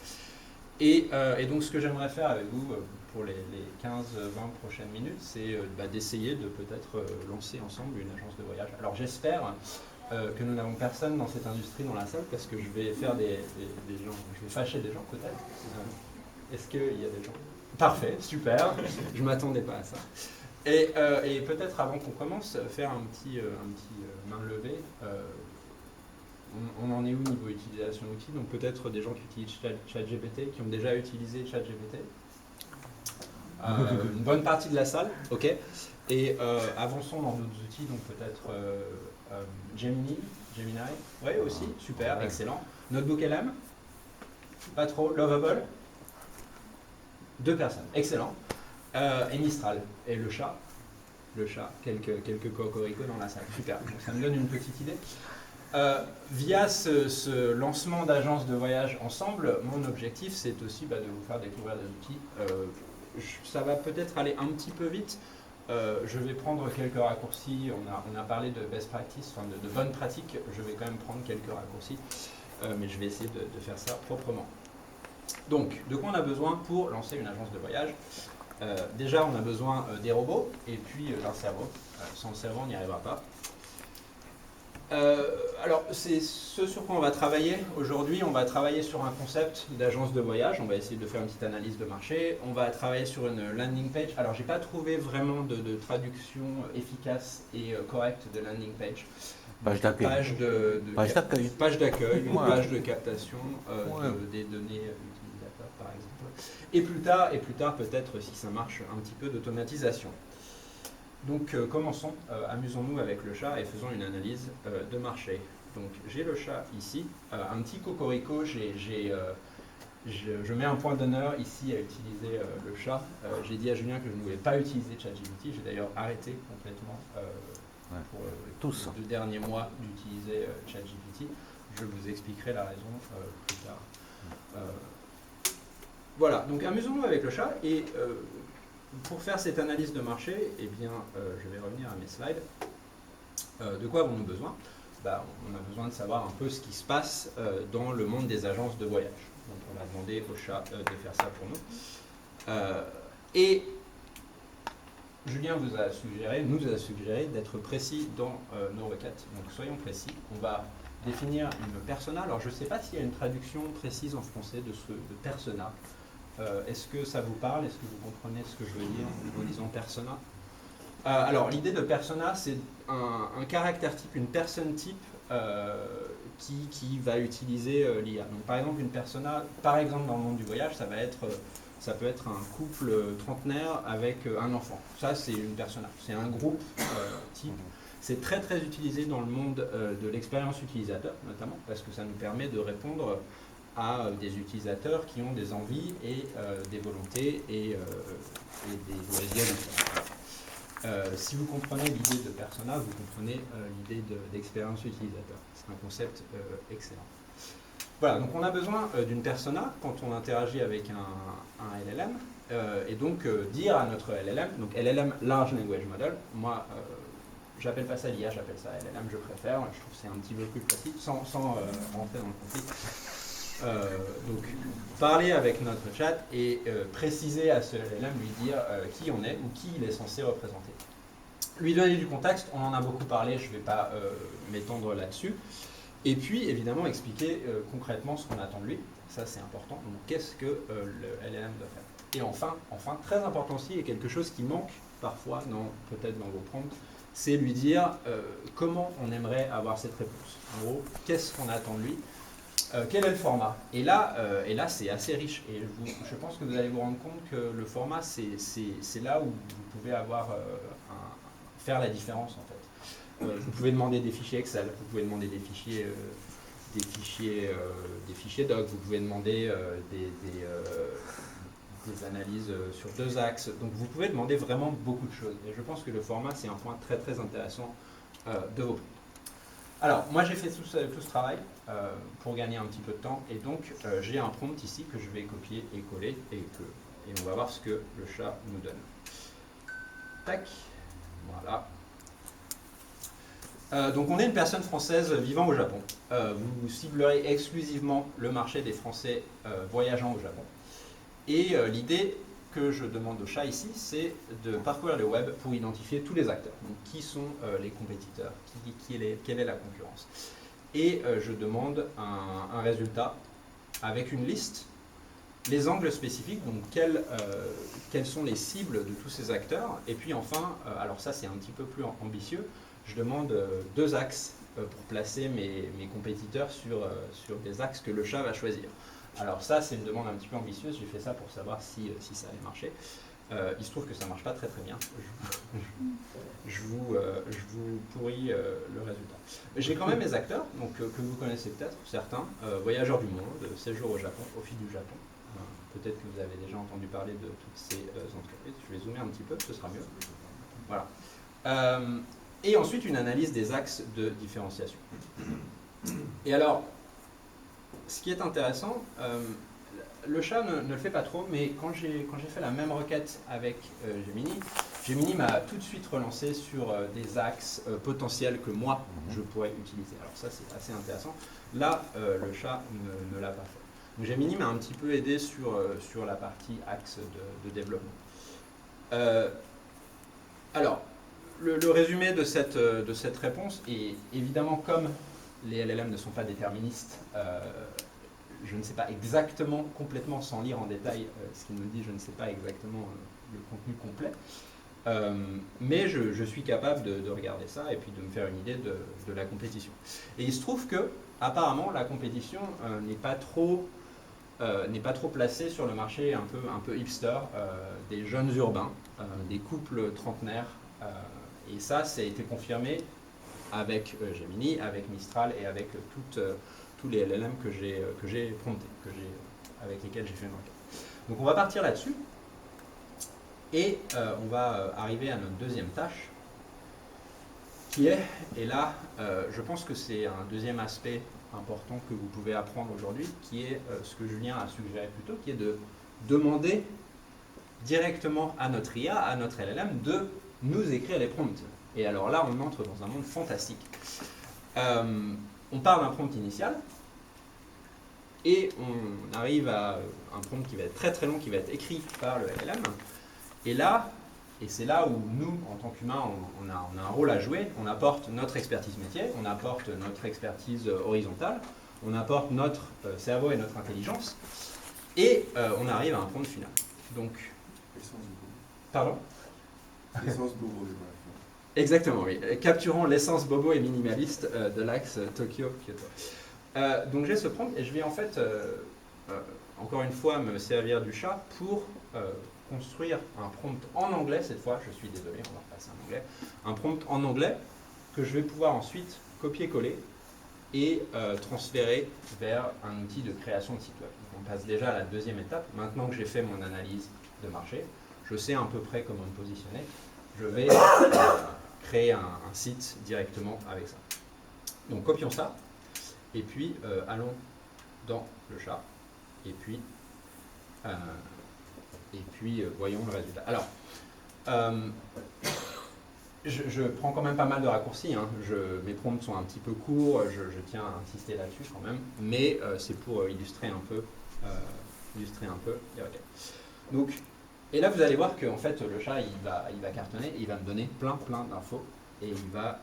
Et donc, ce que j'aimerais faire avec vous pour les 15-20 prochaines minutes, c'est d'essayer de peut-être lancer ensemble une agence de voyage. Alors, j'espère que nous n'avons personne dans cette industrie dans la salle, parce que je vais faire des gens, je vais fâcher des gens peut-être. Est-ce qu'il y a des gens? Parfait, super, je ne m'attendais pas à ça. Et peut-être avant qu'on commence, faire un petit main levée. On en est où niveau utilisation d'outils? Donc peut-être des gens qui utilisent ChatGPT, qui ont déjà utilisé ChatGPT. Une bonne partie de la salle, ok. Et avançons dans d'autres outils, donc peut-être Gemini, oui aussi, super, excellent. Notebook LM, pas trop, Lovable. 2 personnes, excellent. Et Mistral, et le chat, quelques cocoricots dans la salle, super, donc ça me donne une petite idée. Via ce lancement d'agence de voyage ensemble, mon objectif c'est aussi de vous faire découvrir des outils. Ça va peut-être aller un petit peu vite. Je vais prendre quelques raccourcis. On a parlé de best practice, enfin de bonnes pratiques. Je vais quand même prendre quelques raccourcis, mais je vais essayer de faire ça proprement. Donc, de quoi on a besoin pour lancer une agence de voyage? Déjà, on a besoin des robots et puis d'un cerveau. Sans le cerveau, on n'y arrivera pas. Alors, c'est ce sur quoi on va travailler. Aujourd'hui, on va travailler sur un concept d'agence de voyage. On va essayer de faire une petite analyse de marché. On va travailler sur une landing page. Alors, j'ai pas trouvé vraiment de traduction efficace et correcte de landing page. Page d'accueil. Page d'accueil. Page d'accueil, une Ouais. page de captation Ouais. des données utilisateurs, par exemple. Et plus tard, peut-être, si ça marche, un petit peu d'automatisation. Donc commençons, amusons-nous avec le chat et faisons une analyse de marché. Donc j'ai le chat ici, un petit cocorico, je mets un point d'honneur ici à utiliser le chat. J'ai dit à Julien que je ne voulais pas utiliser ChatGPT, j'ai d'ailleurs arrêté complètement pour Tous. les 2 derniers mois d'utiliser ChatGPT. Je vous expliquerai la raison plus tard. Voilà, donc amusons-nous avec le chat et pour faire cette analyse de marché, eh bien, je vais revenir à mes slides. De quoi avons-nous besoin? On a besoin de savoir un peu ce qui se passe dans le monde des agences de voyage. Donc on va demander au chat de faire ça pour nous. Et Julien nous a suggéré d'être précis dans nos requêtes. Donc soyons précis. On va définir une persona. Alors je ne sais pas s'il y a une traduction précise en français de persona. Est-ce que ça vous parle? Est-ce que vous comprenez ce que je veux dire en disant persona? Alors, l'idée de persona, c'est un caractère type, une personne type qui va utiliser l'IA. Donc, par exemple, une persona, par exemple, dans le monde du voyage, ça peut être un couple trentenaire avec un enfant. Ça, c'est une persona. C'est un groupe type. C'est très, très utilisé dans le monde de l'expérience utilisateur, notamment, parce que ça nous permet de répondre à des utilisateurs qui ont des envies et des volontés et des désirs. Si vous comprenez l'idée de persona, vous comprenez l'idée d'expérience utilisateur. C'est un concept excellent. Voilà, donc on a besoin d'une persona quand on interagit avec un LLM, et donc dire à notre LLM, donc LLM Large Language Model, moi j'appelle pas ça l'IA, j'appelle ça LLM, je préfère, je trouve que c'est un petit peu plus classique, sans rentrer dans le conflit. Donc parler avec notre chat et préciser à ce LLM, lui dire qui on est ou qui il est censé représenter. Lui donner du contexte, on en a beaucoup parlé, je ne vais pas m'étendre là-dessus. Et puis évidemment expliquer concrètement ce qu'on attend de lui, ça c'est important, donc qu'est-ce que le LLM doit faire. Et enfin, très important aussi, et quelque chose qui manque parfois peut-être dans vos prompts, c'est lui dire comment on aimerait avoir cette réponse. En gros, qu'est-ce qu'on attend de lui? Quel est le format? Et là c'est assez riche. Et je pense que vous allez vous rendre compte que le format, c'est là où vous pouvez faire la différence en fait. Vous pouvez demander des fichiers Excel, vous pouvez demander des fichiers doc, vous pouvez demander des analyses sur 2 axes. Donc vous pouvez demander vraiment beaucoup de choses. Et je pense que le format, c'est un point très très intéressant de vos prompts. Alors, moi j'ai fait tout ce travail pour gagner un petit peu de temps, et donc j'ai un prompt ici que je vais copier et coller, et on va voir ce que le chat nous donne. Tac, voilà. Donc on est une personne française vivant au Japon. Vous ciblerez exclusivement le marché des Français voyageant au Japon. Et l'idée que je demande au chat ici, c'est de parcourir le web pour identifier tous les acteurs. Donc, qui sont les compétiteurs, quelle est la concurrence. Et je demande un résultat avec une liste, les angles spécifiques, donc quelles sont les cibles de tous ces acteurs. Et puis enfin, alors ça c'est un petit peu plus ambitieux, je demande 2 axes pour placer mes compétiteurs sur des axes que le chat va choisir. Alors ça, c'est une demande un petit peu ambitieuse, j'ai fait ça pour savoir si ça allait marcher. Il se trouve que ça ne marche pas très très bien. Je vous pourris le résultat. J'ai quand même mes acteurs, donc, que vous connaissez peut-être, certains, voyageurs du monde, séjour au Japon, Office du Japon, Peut-être que vous avez déjà entendu parler de toutes ces entreprises. Je vais zoomer un petit peu, ce sera mieux. Voilà. Et ensuite, une analyse des axes de différenciation. Et alors, ce qui est intéressant, le chat ne le fait pas trop, mais quand j'ai fait la même requête avec Gemini, Gemini m'a tout de suite relancé sur des axes potentiels que moi, je pourrais utiliser. Alors ça, c'est assez intéressant. Là, le chat ne l'a pas fait. Donc Gemini m'a un petit peu aidé sur la partie axe de développement. Alors, le résumé de cette réponse est évidemment, comme les LLM ne sont pas déterministes, je ne sais pas exactement, complètement, sans lire en détail ce qu'il me dit, je ne sais pas exactement le contenu complet. Mais je suis capable de regarder ça et puis de me faire une idée de la compétition. Et il se trouve que, apparemment, la compétition n'est pas trop placée sur le marché un peu hipster, des jeunes urbains, des couples trentenaires. Et ça a été confirmé avec Gemini, avec Mistral et avec tous les LLM que j'ai promptés, avec lesquels j'ai fait une requête. Donc on va partir là-dessus. Et on va arriver à notre deuxième tâche, qui est, et là, je pense que c'est un deuxième aspect important que vous pouvez apprendre aujourd'hui, qui est ce que Julien a suggéré plus tôt, qui est de demander directement à notre IA, à notre LLM, de nous écrire les prompts. Et alors là, on entre dans un monde fantastique. On part d'un prompt initial, et on arrive à un prompt qui va être très très long, qui va être écrit par le LLM. Et là, et c'est là où nous, en tant qu'humains, on a un rôle à jouer. On apporte notre expertise métier, on apporte notre expertise horizontale, on apporte notre cerveau et notre intelligence, et on arrive à un prompt final. Donc, pardon ? L'essence bobo. Exactement, oui. Capturons l'essence bobo et minimaliste de l'axe Tokyo-Kyoto. Donc j'ai ce prompt et je vais en fait, encore une fois, me servir du chat pour construire un prompt en anglais cette fois. Je suis désolé, on va repasser en anglais. Un prompt en anglais que je vais pouvoir ensuite copier-coller et transférer vers un outil de création de site web. Donc on passe déjà à la deuxième étape. Maintenant que j'ai fait mon analyse de marché, je sais à peu près comment me positionner. Je vais créer un site directement avec ça. Donc copions ça, et puis allons dans le chat, et puis voyons le résultat. Alors, je prends quand même pas mal de raccourcis, hein. Mes prompts sont un petit peu courts, je tiens à insister là-dessus quand même, mais c'est pour illustrer un peu les requêtes. Donc, et là vous allez voir que en fait le chat il va cartonner, il va me donner plein d'infos et il va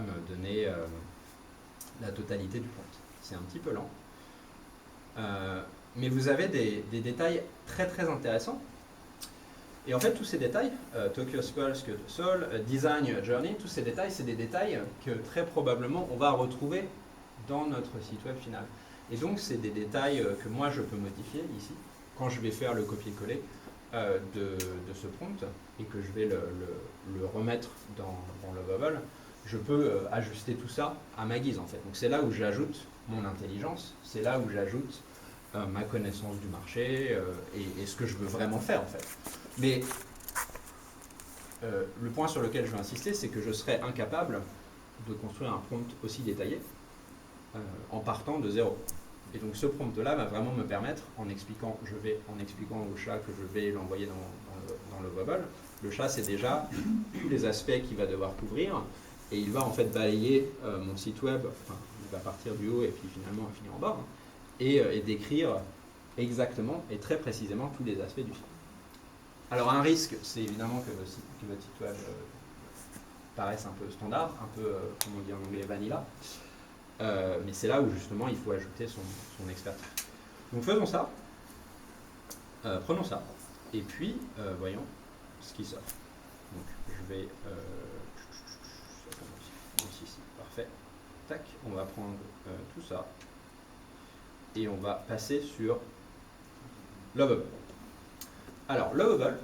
me donner la totalité du prompt. C'est un petit peu lent, mais vous avez des détails très intéressants. Et en fait tous ces détails, Tokyo Skull, Kyoto Soul, Design Journey, tous ces détails, c'est des détails que très probablement on va retrouver dans notre site web final. Et donc c'est des détails que moi je peux modifier ici quand je vais faire le copier-coller de ce prompt et que je vais le remettre dans le Bubble. Je peux ajuster tout ça à ma guise en fait. Donc c'est là où j'ajoute mon intelligence, c'est là où j'ajoute ma connaissance du marché et ce que je veux vraiment faire en fait. Mais le point sur lequel je veux insister, c'est que je serais incapable de construire un prompt aussi détaillé en partant de zéro. Et donc ce prompt-là va vraiment me permettre, en expliquant au chat que je vais l'envoyer dans le Bubble. Le chat, c'est déjà tous les aspects qu'il va devoir couvrir, et il va en fait balayer mon site web, enfin, il va partir du haut et puis finalement finir en bas, hein, et décrire exactement et très précisément tous les aspects du site. Alors un risque, c'est évidemment que votre site web paraisse un peu standard, un peu, comme on dit en anglais, vanilla. Mais c'est là où justement il faut ajouter son expertise. Donc faisons ça, prenons ça, et puis voyons ce qui sort. Donc je vais... ici, parfait. Tac, on va prendre tout ça, et on va passer sur Lovable. Alors Lovable,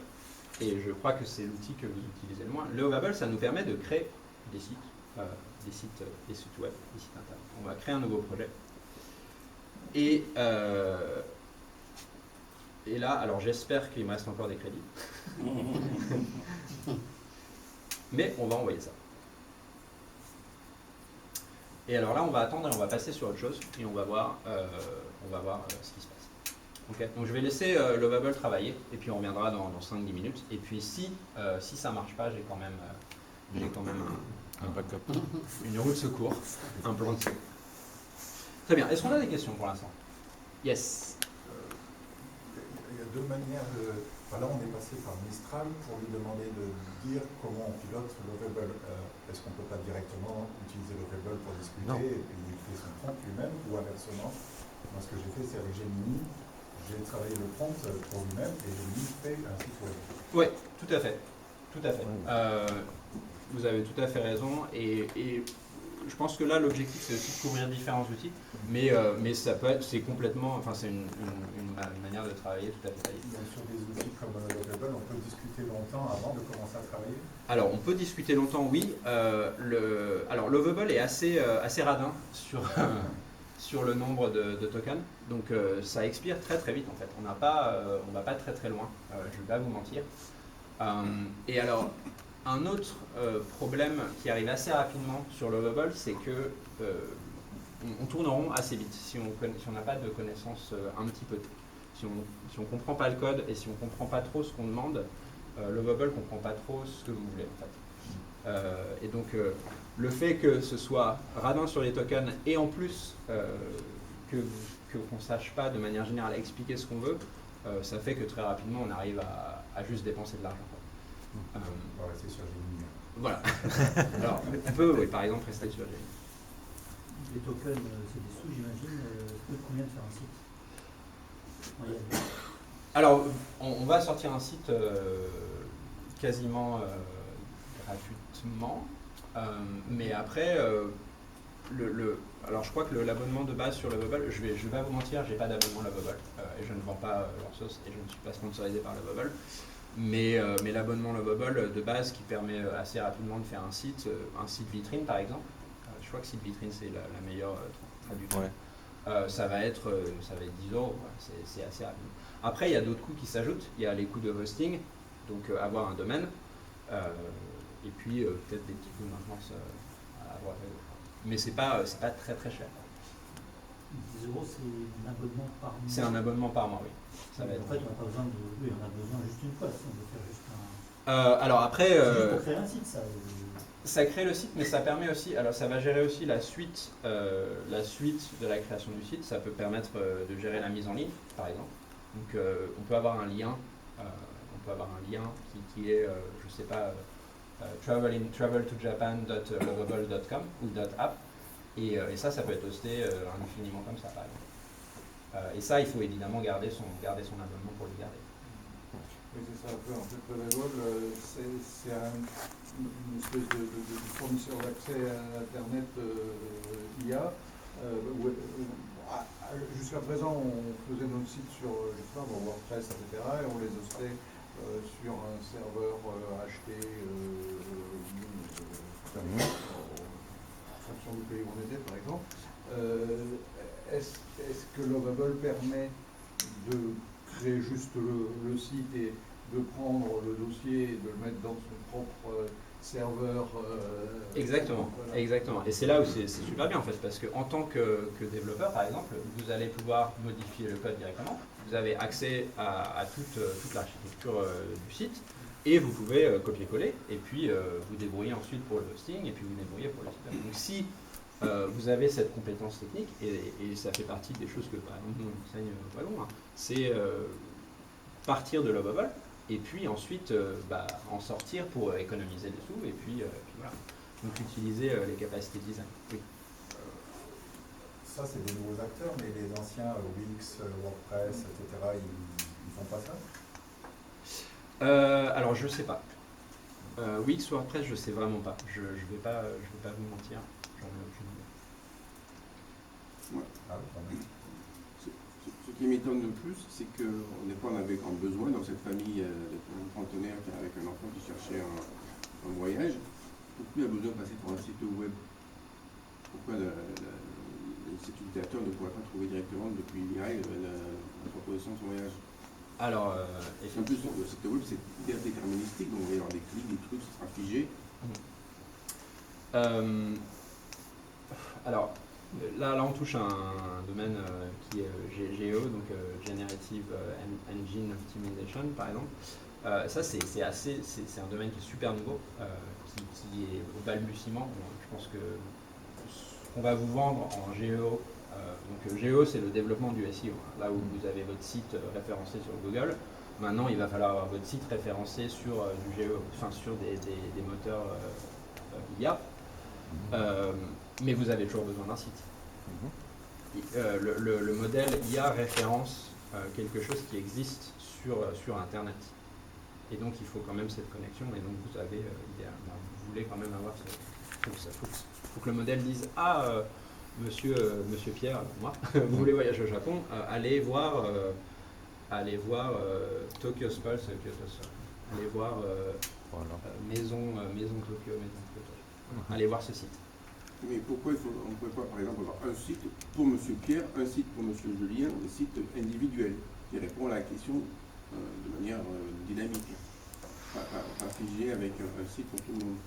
et je crois que c'est l'outil que vous utilisez le moins, Lovable, ça nous permet de créer des sites web, des sites internet. On va créer un nouveau projet. Et et là, alors j'espère qu'il me reste encore des crédits. Mais on va envoyer ça. Et alors là, on va attendre et on va passer sur autre chose et on va voir, ce qui se passe. Okay. Donc je vais laisser Lovable travailler et puis on reviendra dans 5-10 minutes. Et puis si ça ne marche pas, j'ai quand même Un backup. une roue de secours, un plan de secours. Très bien. Est-ce qu'on a des questions pour l'instant? Yes. Il y a deux manières de... Enfin, là, on est passé par Mistral pour lui demander de dire comment on pilote Lovable. Est-ce qu'on ne peut pas directement utiliser Lovable pour discuter et puis il fait son prompt lui-même ou inversement? Moi, ce que j'ai fait, c'est avec Gemini. J'ai travaillé le prompt pour lui-même et Gemini fait un site web. Oui, tout à fait. Tout à fait. Vous avez tout à fait raison. Et je pense que là, l'objectif, c'est aussi de couvrir différents outils. Mais ça peut être, c'est complètement, enfin, c'est une manière de travailler tout à fait valide. Sur des outils comme Lovable, on peut discuter longtemps avant de commencer à travailler? Alors, on peut discuter longtemps, oui. Alors, Lovable est assez radin sur le nombre de tokens. Donc, ça expire très très vite, en fait. On va pas très très loin, je ne vais pas vous mentir. Et alors, un autre problème qui arrive assez rapidement sur Lovable, c'est que on tourne en rond assez vite si on n'a pas de connaissances un petit peu. Si on ne comprend pas le code et si on ne comprend pas trop ce qu'on demande, Lovable ne comprend pas trop ce que vous voulez en fait. Et donc le fait que ce soit radin sur les tokens et en plus qu'on ne sache pas de manière générale expliquer ce qu'on veut, ça fait que très rapidement on arrive à juste dépenser de l'argent. On va rester sur Gemini. Voilà. Alors on peut, oui, par exemple, rester sur Gemini. Les tokens, c'est des sous, j'imagine. Ça coûte combien de faire un site en moyenne? Alors, on va sortir un site quasiment gratuitement, mais après, alors je crois que l'abonnement de base sur Lovable, je vais pas vous mentir, j'ai pas d'abonnement Lovable et je ne vends pas leur sauce et je ne suis pas sponsorisé par Lovable. Mais l'abonnement Lovable de base qui permet assez rapidement de faire un site vitrine par exemple. Je crois que site vitrine c'est la meilleure traduction. Ouais. Ça va être 10 €, ouais, c'est assez rapide. Après il y a d'autres coûts qui s'ajoutent, il y a les coûts de hosting, donc avoir un domaine, et puis peut-être des petits coûts de maintenance à droite à gauche. Mais c'est pas très très cher. 10 €, c'est un abonnement par mois. C'est un abonnement par mois, oui. Ça va être... En fait, on n'a pas besoin de... Oui, on a besoin juste une fois, si on veut faire juste un... alors après... juste pour créer un site, ça... Ça crée le site, mais ça permet aussi... Alors ça va gérer aussi la suite de la création du site. Ça peut permettre de gérer la mise en ligne, par exemple. Donc on peut avoir un lien, qui est, je sais pas, traveltojapan.lovable.com ou .app. Et ça peut être hosté indéfiniment comme ça, par exemple. Et ça, il faut évidemment garder son abonnement pour le garder. Oui, c'est ça un peu. En fait, Lovable, c'est une espèce de fournisseur d'accès à Internet IA. Jusqu'à présent, on faisait nos sites sur WordPress, etc. et on les hostait sur un serveur acheté en fonction du pays où on était, par exemple. Est-ce que Lovable permet de créer juste le site et de prendre le dossier et de le mettre dans son propre serveur? Exactement, voilà. Exactement. Et c'est là où c'est super bien en fait, parce qu'en tant que développeur, par exemple, vous allez pouvoir modifier le code directement. Vous avez accès à toute l'architecture du site et vous pouvez copier-coller et puis vous débrouiller ensuite pour le hosting et puis vous débrouiller pour le site. Donc si vous avez cette compétence technique, et ça fait partie des choses que par exemple nous on enseigne pas loin, c'est partir de Lovable et puis ensuite en sortir pour économiser des sous et puis voilà. Donc utiliser les capacités de design. Oui. Ça c'est des nouveaux acteurs, mais les anciens Wix, WordPress, etc. Ils font pas ça? Alors je sais pas. Wix, WordPress, je sais vraiment pas. Je vais pas vous mentir. J'en ai aucune idée. Ouais. Ce qui m'étonne le plus, c'est qu'au départ on avait grand besoin dans cette famille de trentenaires avec un enfant qui cherchait un voyage. Pourquoi il a besoin de passer par un site web? Pourquoi cet utilisateur ne pourrait pas trouver directement depuis l'IA la proposition de son voyage? Alors, Et en plus, le site web, c'est hyper déterministique, donc il va y avoir des clics, des trucs, ce sera figé. Alors, là, on touche à un domaine qui est GEO, donc Generative Engine Optimization, par exemple. Ça, c'est un domaine qui est super nouveau, qui est au balbutiement. Je pense que ce qu'on va vous vendre en GEO, donc GEO, c'est le développement du SEO. Là où vous avez votre site référencé sur Google, maintenant, il va falloir avoir votre site référencé sur du GEO, enfin sur des moteurs IA. Mais vous avez toujours besoin d'un site. Le modèle IA référence quelque chose qui existe sur Internet. Et donc il faut quand même cette connexion. Et donc vous avez, vous voulez quand même avoir faut que le modèle dise monsieur Pierre, moi, vous voulez voyager au Japon, allez voir Tokyo Pulse, allez voir Maison Tokyo, allez voir ce site. Mais pourquoi on ne pourrait pas, par exemple, avoir un site pour M. Pierre, un site pour M. Julien, un site individuel qui répond à la question de manière dynamique, pas figé avec un site pour tout le monde.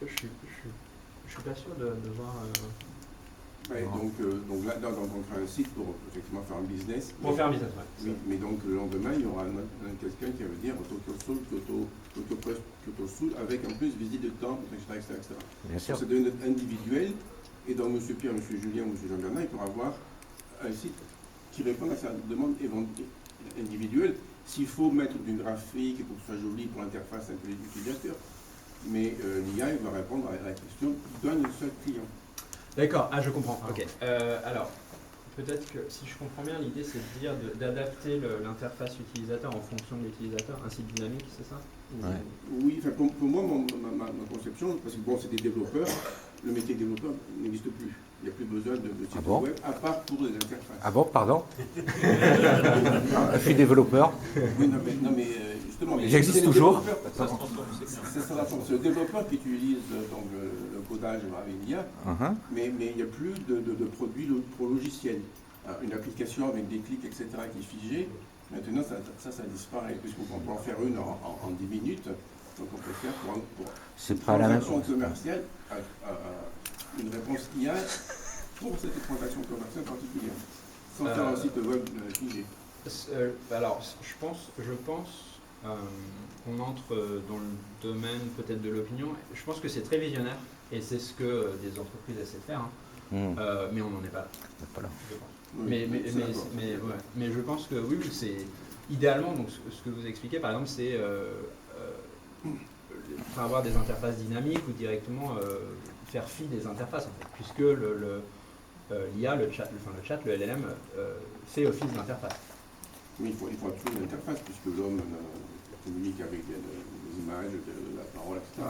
Je suis pas sûr de voir. Ouais, donc là, on fera un site pour effectivement faire un business. Pour faire un business, ouais. Oui, mais donc le lendemain, il y aura quelqu'un qui va dire Tokyo Soul, Kyoto Press, Kyoto Soul, avec en plus visite de temps, etc. Bien sûr. Ça devient individuel, et donc M. Pierre, M. Julien, M. Jean-Bernard, il pourra avoir un site qui répond à sa demande individuelle. S'il faut mettre du graphique pour que ce soit joli pour l'interface intelligente utilisateur, mais l'IA va répondre à la question d'un seul client. D'accord, je comprends. Ok. Alors, peut-être que si je comprends bien, l'idée c'est de dire d'adapter l'interface utilisateur en fonction de l'utilisateur, un site dynamique, c'est ça? Oui, enfin, pour moi, ma conception, parce que bon, c'est des développeurs, le métier de développeur n'existe plus. Il n'y a plus besoin de site web, à part pour les interfaces. Ah bon, pardon? Je suis développeur. Oui, non, mais justement... J'existe toujours. C'est le développeur qui utilise donc, le codage avec l'IA, mais il n'y a plus de produits pour logiciel. Une application avec des clics, etc., qui est figée, maintenant ça disparaît, puisqu'on peut en faire une en 10 minutes, donc on peut faire pour pas la même transaction commerciale, une réponse IA pour cette transaction commerciale particulière, sans faire un site web figé. Alors, je pense qu'on entre dans le domaine peut-être de l'opinion. Je pense que c'est très visionnaire et c'est ce que des entreprises essaient de faire, mais on n'en est pas là. Je pense. Oui, mais je pense que oui, c'est idéalement, donc ce que vous expliquez par exemple, c'est avoir des interfaces dynamiques ou directement faire fi des interfaces en fait, puisque l'IA, le chat, le LLM fait office d'interface. Oui, il faut absolument une interface, puisque l'homme communique avec des images, de la parole, etc.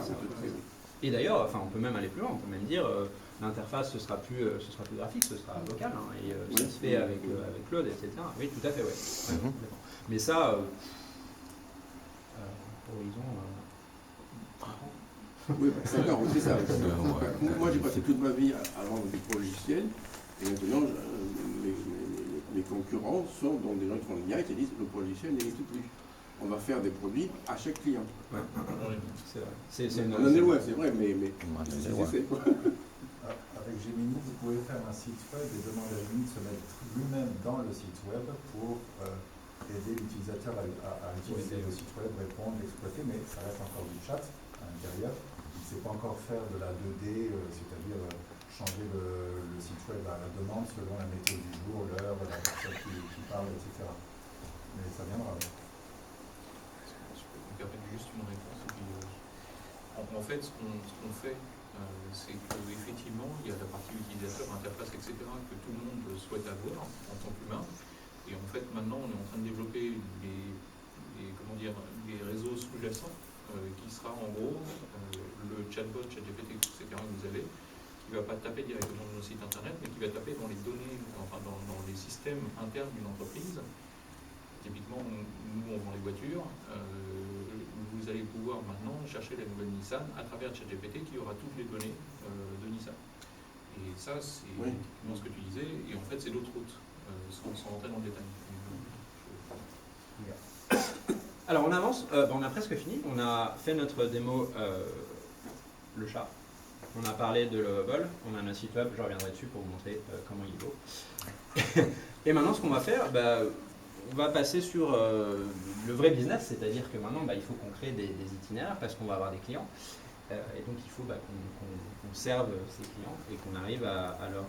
Et d'ailleurs, on peut même aller plus loin, on peut même dire l'interface ce sera plus graphique, ce sera vocal, et ça se fait avec Claude, etc. Oui, tout à fait, ouais. Mais ça, Horizon. Oui, c'est d'accord, c'est ça. Moi, j'ai passé toute ma vie à vendre des logiciels, et maintenant, mes concurrents sont donc des gens qui font de l'IA qui disent le logiciel n'existe plus. On va faire des produits à chaque client. Ouais. C'est vrai. On en est loin, c'est vrai, mais c'est quoi. Avec Gemini, vous pouvez faire un site web et demander à Gemini de se mettre lui-même dans le site web pour aider l'utilisateur à utiliser le site web, répondre, exploiter, mais ça reste encore du chat à l'intérieur. Il ne sait pas encore faire de la 2D, c'est-à-dire changer le site web à la demande selon la météo du jour, l'heure, la personne qui parle, etc. Mais ça viendra. Juste une réponse. En fait, ce qu'on fait, c'est qu'effectivement, il y a la partie utilisateur, interface, etc., que tout le monde souhaite avoir en tant qu'humain. Et en fait, maintenant, on est en train de développer des réseaux sous-jacents qui sera en gros le chatbot, ChatGPT, etc., que vous avez, qui ne va pas taper directement dans le site internet, mais qui va taper dans les données, enfin dans les systèmes internes d'une entreprise. Typiquement, nous, on vend les voitures. Vous allez pouvoir maintenant chercher la nouvelle Nissan à travers ChatGPT qui aura toutes les données de Nissan. Et Et ça, c'est Oui. effectivement ce que tu disais, et en fait, c'est d'autres routes, sans rentrer dans le détail. Alors on avance, on a presque fini, on a fait notre démo le chat, on a parlé de Lovable, on a notre site web, je reviendrai dessus pour vous montrer comment il est beau. Et maintenant ce qu'on va faire, on va passer sur le vrai business, c'est-à-dire que maintenant il faut qu'on crée des itinéraires parce qu'on va avoir des clients. Et donc il faut qu'on serve ces clients et qu'on arrive à leur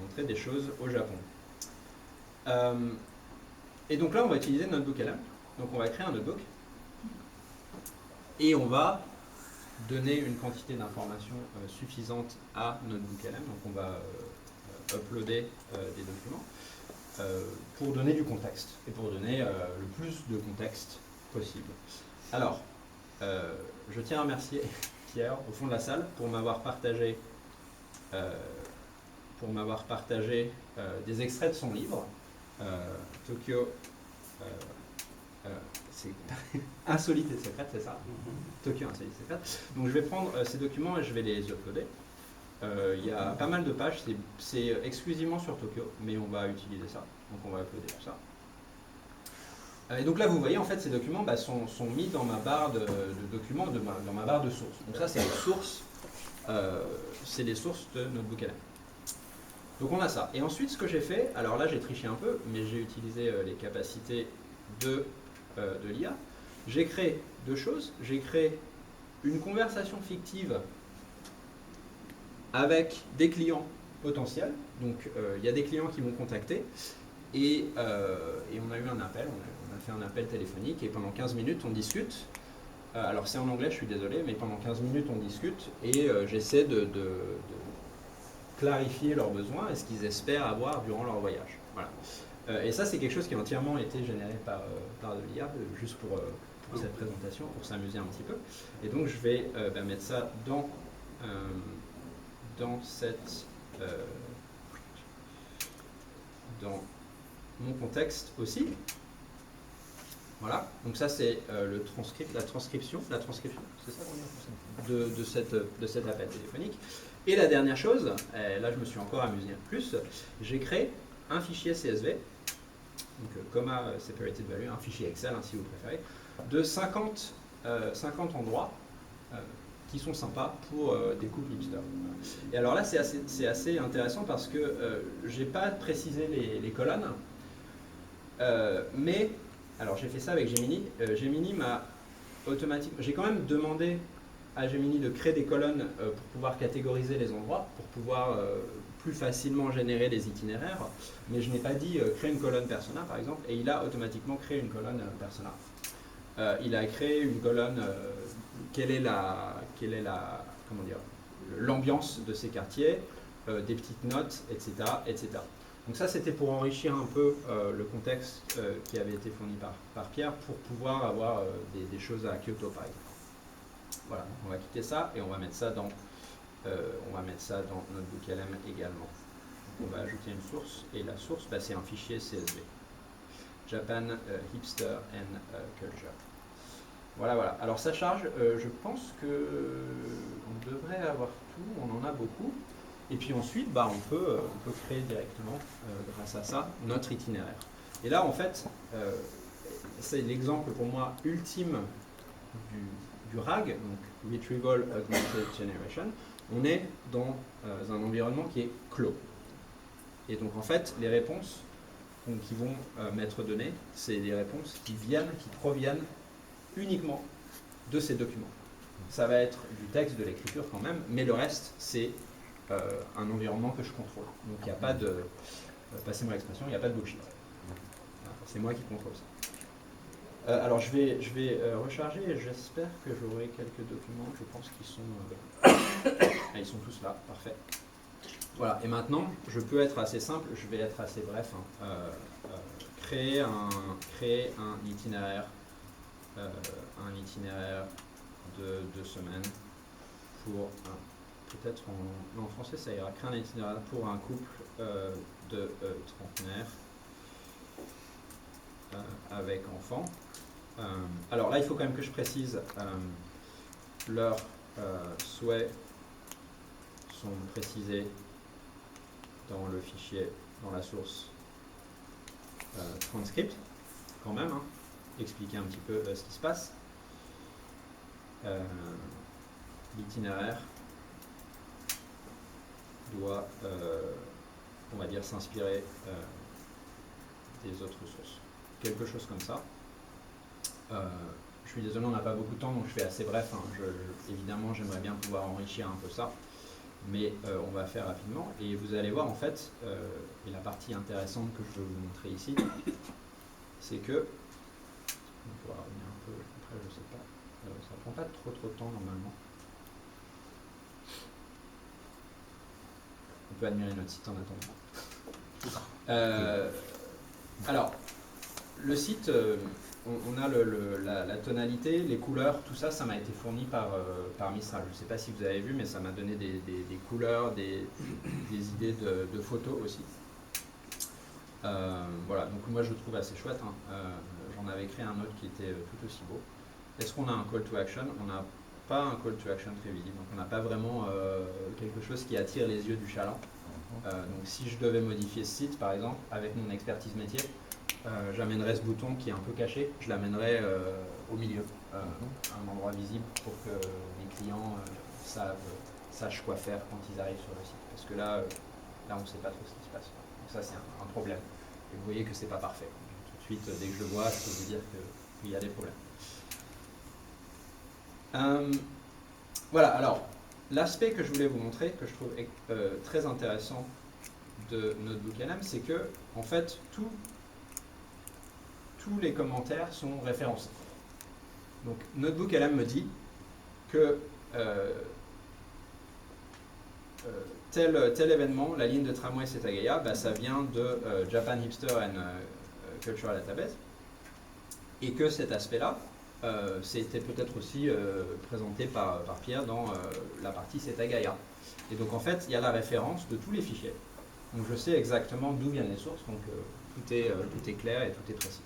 montrer des choses au Japon. Et donc là on va utiliser Notebook LM. Donc on va créer un notebook et on va donner une quantité d'informations suffisante à Notebook LM. Donc on va uploader des documents pour donner du contexte et pour donner le plus de contexte possible. Alors, je tiens à remercier Pierre au fond de la salle pour m'avoir partagé des extraits de son livre, Tokyo. C'est insolite et secrète, c'est ça? Tokyo insolite et secrète. Donc je vais prendre ces documents et je vais les uploader. Il y a pas mal de pages, c'est exclusivement sur Tokyo, mais on va utiliser ça. Donc on va uploader tout ça. Et donc là vous voyez en fait ces documents sont mis dans ma barre de documents, dans ma barre de sources. Donc ça c'est les sources de Notebook LM. Donc on a ça. Et ensuite ce que j'ai fait, alors là j'ai triché un peu, mais j'ai utilisé les capacités de l'IA. J'ai créé deux choses. J'ai créé une conversation fictive avec des clients potentiels. Donc il y a des clients qui m'ont contacté et on a eu un appel, on a fait un appel téléphonique et pendant 15 minutes on discute. Alors c'est en anglais, je suis désolé, mais pendant 15 minutes on discute et j'essaie de clarifier leurs besoins et ce qu'ils espèrent avoir durant leur voyage. Voilà. Et ça, c'est quelque chose qui a entièrement été généré par de l'IA, juste pour cette présentation, pour s'amuser un petit peu. Et donc, je vais mettre ça dans mon contexte aussi. Voilà. Donc ça, c'est la transcription, c'est ça qu'on dit de cet appel téléphonique. Et la dernière chose, là, je me suis encore amusé plus, j'ai créé un fichier CSV, donc comma separated value, un fichier Excel si vous préférez, de 50 endroits qui sont sympas pour des couples hipsters. Et alors là c'est assez intéressant parce que j'ai pas précisé les colonnes, mais alors j'ai fait ça avec Gemini. Gemini m'a automatiquement, j'ai quand même demandé à Gemini de créer des colonnes pour pouvoir catégoriser les endroits, pour pouvoir plus facilement générer des itinéraires, mais je n'ai pas dit créer une colonne persona par exemple, et il a automatiquement créé une colonne persona. Il a créé une colonne, quelle est l'ambiance de ces quartiers, des petites notes, etc., etc. Donc ça c'était pour enrichir un peu le contexte qui avait été fourni par Pierre pour pouvoir avoir des choses à Kyoto par exemple. Voilà, donc on va quitter ça et on va mettre ça dans Notebook LM également. Donc on va ajouter une source et la source c'est un fichier CSV. Japan Hipster and Culture. Voilà. Alors ça charge, je pense qu'on devrait avoir tout, on en a beaucoup. Et puis ensuite, on peut créer directement, grâce à ça, notre itinéraire. Et là, en fait, c'est l'exemple pour moi ultime du RAG, donc Retrieval Augmented Generation. On est dans un environnement qui est clos. Et donc en fait, les réponses qui vont m'être données, c'est des réponses qui proviennent uniquement de ces documents. Ça va être du texte, de l'écriture quand même, mais le reste, c'est un environnement que je contrôle. Donc il n'y a pas de, passez-moi l'expression, il n'y a pas de bullshit. C'est moi qui contrôle ça. Alors je vais recharger et j'espère que j'aurai quelques documents, je pense qu'ils sont, ils sont tous là, parfait. Voilà, et maintenant je peux être assez simple, je vais être assez bref, créer un itinéraire de 2 semaines pour peut-être en français ça ira, créer un itinéraire pour un couple de trentenaires avec enfants. Alors là, il faut quand même que je précise, leurs souhaits sont précisés dans le fichier, dans la source transcript, quand même, hein, expliquer un petit peu ce qui se passe. L'itinéraire doit, on va dire, s'inspirer des autres sources. Quelque chose comme ça. Je suis désolé, on n'a pas beaucoup de temps, donc je fais assez bref. Hein. Évidemment, j'aimerais bien pouvoir enrichir un peu ça, mais on va faire rapidement. Et vous allez voir, en fait, et la partie intéressante que je veux vous montrer ici, c'est que, on pourra revenir un peu, après je sais pas, ça ne prend pas trop de temps normalement. On peut admirer notre site en attendant. Alors, le site, on a la tonalité, les couleurs, tout ça, ça m'a été fourni par Mistral. Je ne sais pas si vous avez vu, mais ça m'a donné des couleurs, des idées de photos aussi. Voilà, donc moi je le trouve assez chouette. Hein. J'en avais créé un autre qui était tout aussi beau. Est-ce qu'on a un call to action? On n'a pas un call to action très visible, donc on n'a pas vraiment quelque chose qui attire les yeux du chaland. Donc si je devais modifier ce site, par exemple, avec mon expertise métier, j'amènerais ce bouton qui est un peu caché, je l'amènerais au milieu, à un endroit visible pour que les clients sachent quoi faire quand ils arrivent sur le site. Parce que là on ne sait pas trop ce qui se passe. Donc ça c'est un problème. Et vous voyez que c'est pas parfait. Tout de suite, dès que je le vois, je peux vous dire qu'il y a des problèmes. Voilà, alors, l'aspect que je voulais vous montrer, que je trouve très intéressant de NotebookLM, c'est que, en fait, tous les commentaires sont référencés. Donc, NotebookLM me dit que tel événement, la ligne de tramway Setagaya, bah, ça vient de Japan Hipster and Cultural Database, et que cet aspect-là, c'était peut-être aussi présenté par Pierre dans la partie Setagaya. Et donc en fait, il y a la référence de tous les fichiers. Donc je sais exactement d'où viennent les sources, donc tout est clair et tout est précis.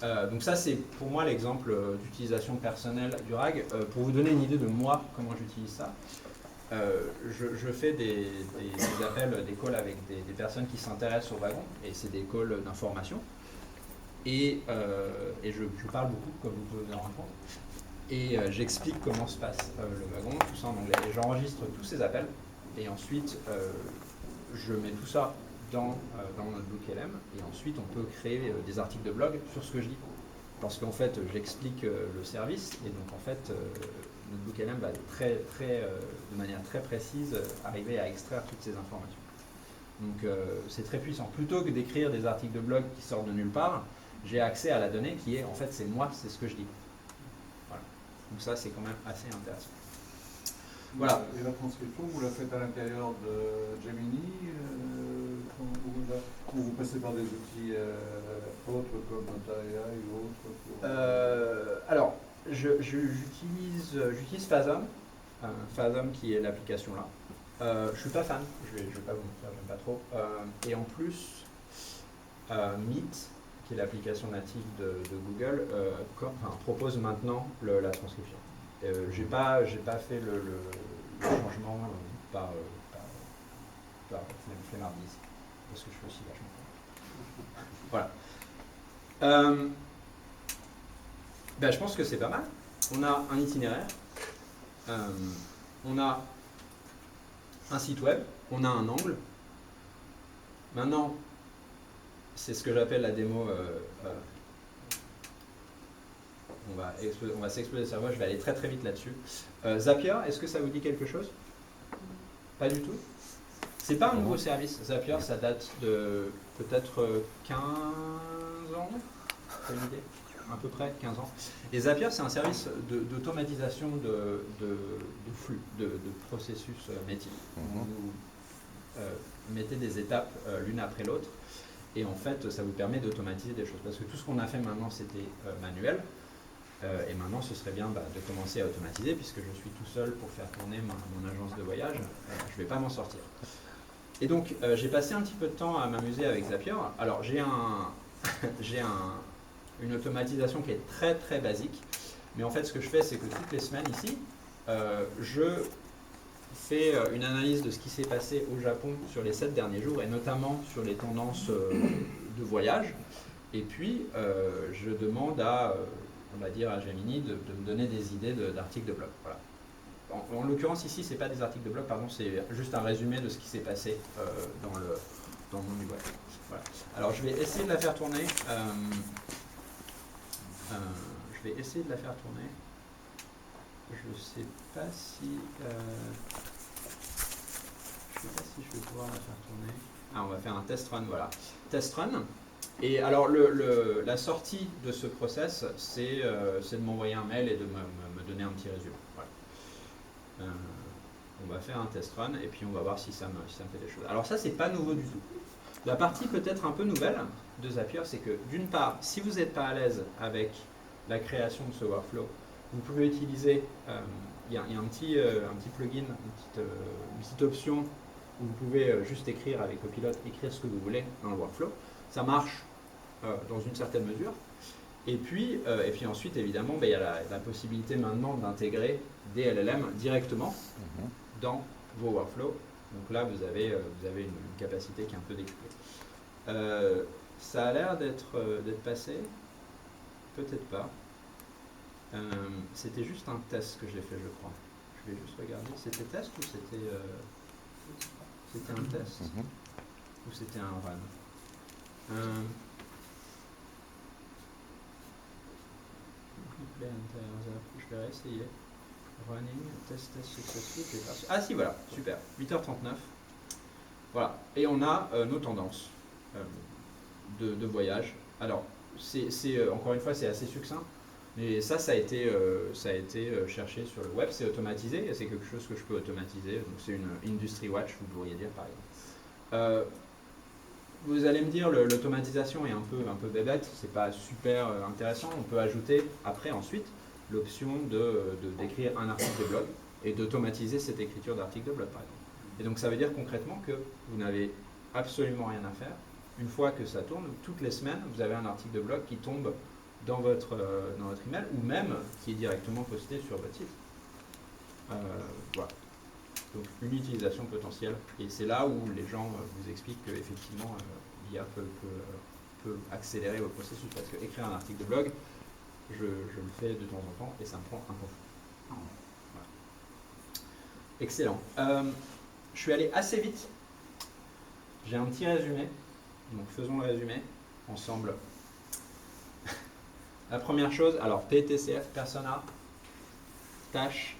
Voilà. Donc ça c'est pour moi l'exemple d'utilisation personnelle du RAG. Pour vous donner une idée de moi, comment j'utilise ça, je fais des appels, des calls avec des personnes qui s'intéressent au wagon, et c'est des calls d'information. Et je parle beaucoup, comme vous pouvez vous en rendre compte, et j'explique comment se passe le wagon, tout ça en anglais. Et j'enregistre tous ces appels, et ensuite je mets tout ça dans NotebookLM, et ensuite on peut créer des articles de blog sur ce que je dis. Parce qu'en fait, j'explique le service, et donc en fait, NotebookLM va de manière très précise arriver à extraire toutes ces informations. Donc c'est très puissant. Plutôt que d'écrire des articles de blog qui sortent de nulle part, j'ai accès à la donnée qui est, en fait, c'est moi, c'est ce que je dis. Voilà. Donc ça, c'est quand même assez intéressant. Voilà. Et la transcription, vous la faites à l'intérieur de Gemini ou vous passez par des outils autres comme Notary ou autres Alors, j'utilise Phasm, Phasm qui est l'application là. Je suis pas fan, je vais pas vous mentir, j'aime pas trop. Et en plus, Meet, qui est l'application native de Google, propose maintenant la transcription. J'ai pas fait le changement par flemmardise, parce que je suis aussi vachement fan. Voilà. Je pense que c'est pas mal. On a un itinéraire, on a un site web, on a un angle. Maintenant, c'est ce que j'appelle la démo. On va s'exploser le cerveau, je vais aller très très vite là-dessus. Zapier, est-ce que ça vous dit quelque chose? Pas du tout. C'est pas un nouveau service. Zapier, ça date de peut-être 15 ans, c'est une idée, à peu près 15 ans. Et Zapier, c'est un service d'automatisation de flux, de processus métier. Vous mettez des étapes l'une après l'autre. Et en fait, ça vous permet d'automatiser des choses. Parce que tout ce qu'on a fait maintenant, c'était manuel. Et maintenant, ce serait bien de commencer à automatiser, puisque je suis tout seul pour faire tourner mon agence de voyage. Je ne vais pas m'en sortir. Et donc, j'ai passé un petit peu de temps à m'amuser avec Zapier. Alors, j'ai une automatisation qui est très très basique. Mais en fait, ce que je fais, c'est que toutes les semaines ici, je fait une analyse de ce qui s'est passé au Japon sur les 7 derniers jours, et notamment sur les tendances de voyage. Et puis, je demande à, on va dire, à Gemini de me donner des idées d'articles de blog. Voilà. En l'occurrence, ici, ce n'est pas des articles de blog, pardon, c'est juste un résumé de ce qui s'est passé dans le monde du web. Voilà. Alors, je vais essayer de la faire tourner. Je vais essayer de la faire tourner. Je ne sais pas si je vais pouvoir la faire tourner. Ah, on va faire un test run, voilà. Test run. Et alors, la sortie de ce process, c'est de m'envoyer un mail et de me donner un petit résumé. Voilà. On va faire un test run et puis on va voir si ça me fait des choses. Alors ça, c'est pas nouveau du tout. La partie peut-être un peu nouvelle de Zapier, c'est que d'une part, si vous n'êtes pas à l'aise avec la création de ce workflow, vous pouvez utiliser, il y a un petit plugin, une petite option où vous pouvez juste écrire avec Copilot, écrire ce que vous voulez dans le workflow. Ça marche dans une certaine mesure. Et puis ensuite, évidemment, il y a la possibilité maintenant d'intégrer des LLM directement dans vos workflows. Donc là, vous avez une capacité qui est un peu décuplée. Ça a l'air d'être passé. Peut-être pas. C'était juste un test que j'ai fait, je crois. Je vais juste regarder. C'était test ou c'était un test ou c'était un run? Je vais réessayer. Running, test successful. Ah si, voilà, super. 8h39. Voilà. Et on a nos tendances de voyage. Alors, encore une fois, c'est assez succinct. Mais ça a été cherché sur le web, c'est automatisé, et c'est quelque chose que je peux automatiser. Donc c'est une Industry Watch, vous pourriez dire par exemple. Vous allez me dire, l'automatisation est un peu bébête, c'est pas super intéressant. On peut ajouter ensuite l'option d'écrire un article de blog et d'automatiser cette écriture d'article de blog par exemple. Et donc ça veut dire concrètement que vous n'avez absolument rien à faire. Une fois que ça tourne, toutes les semaines, vous avez un article de blog qui tombe dans votre email, ou même qui est directement posté sur votre site. Voilà. Donc une utilisation potentielle. Et c'est là où les gens vous expliquent qu'effectivement l'IA peut accélérer vos processus. Parce que écrire un article de blog, je le fais de temps en temps et ça me prend un temps fou. Voilà. Excellent. Je suis allé assez vite. J'ai un petit résumé. Donc faisons le résumé ensemble. La première chose, alors PTCF, persona, tâche,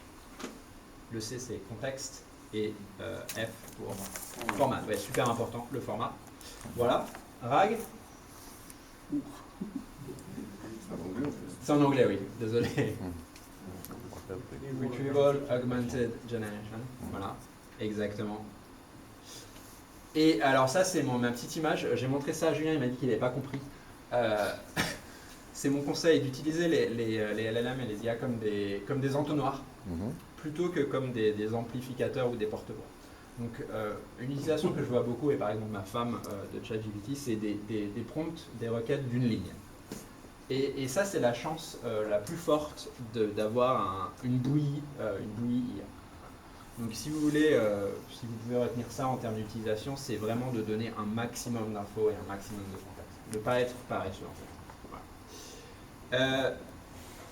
le C c'est contexte et F pour format. Ouais, super important, le format. Voilà. RAG. C'est en anglais, oui, désolé. Retrieval Augmented Generation. Voilà, exactement. Et alors ça c'est ma petite image. J'ai montré ça à Julien, il m'a dit qu'il n'avait pas compris. C'est mon conseil d'utiliser les LLM et les IA comme des entonnoirs, plutôt que comme des amplificateurs ou des porte-voix. Donc une utilisation que je vois beaucoup, et par exemple ma femme de ChatGPT, c'est des prompts, des requêtes d'une ligne. Et ça c'est la chance la plus forte d'avoir une bouillie IA. Donc si vous voulez, si vous pouvez retenir ça en termes d'utilisation, c'est vraiment de donner un maximum d'infos et un maximum de contexte. De ne pas être paresseux en fait.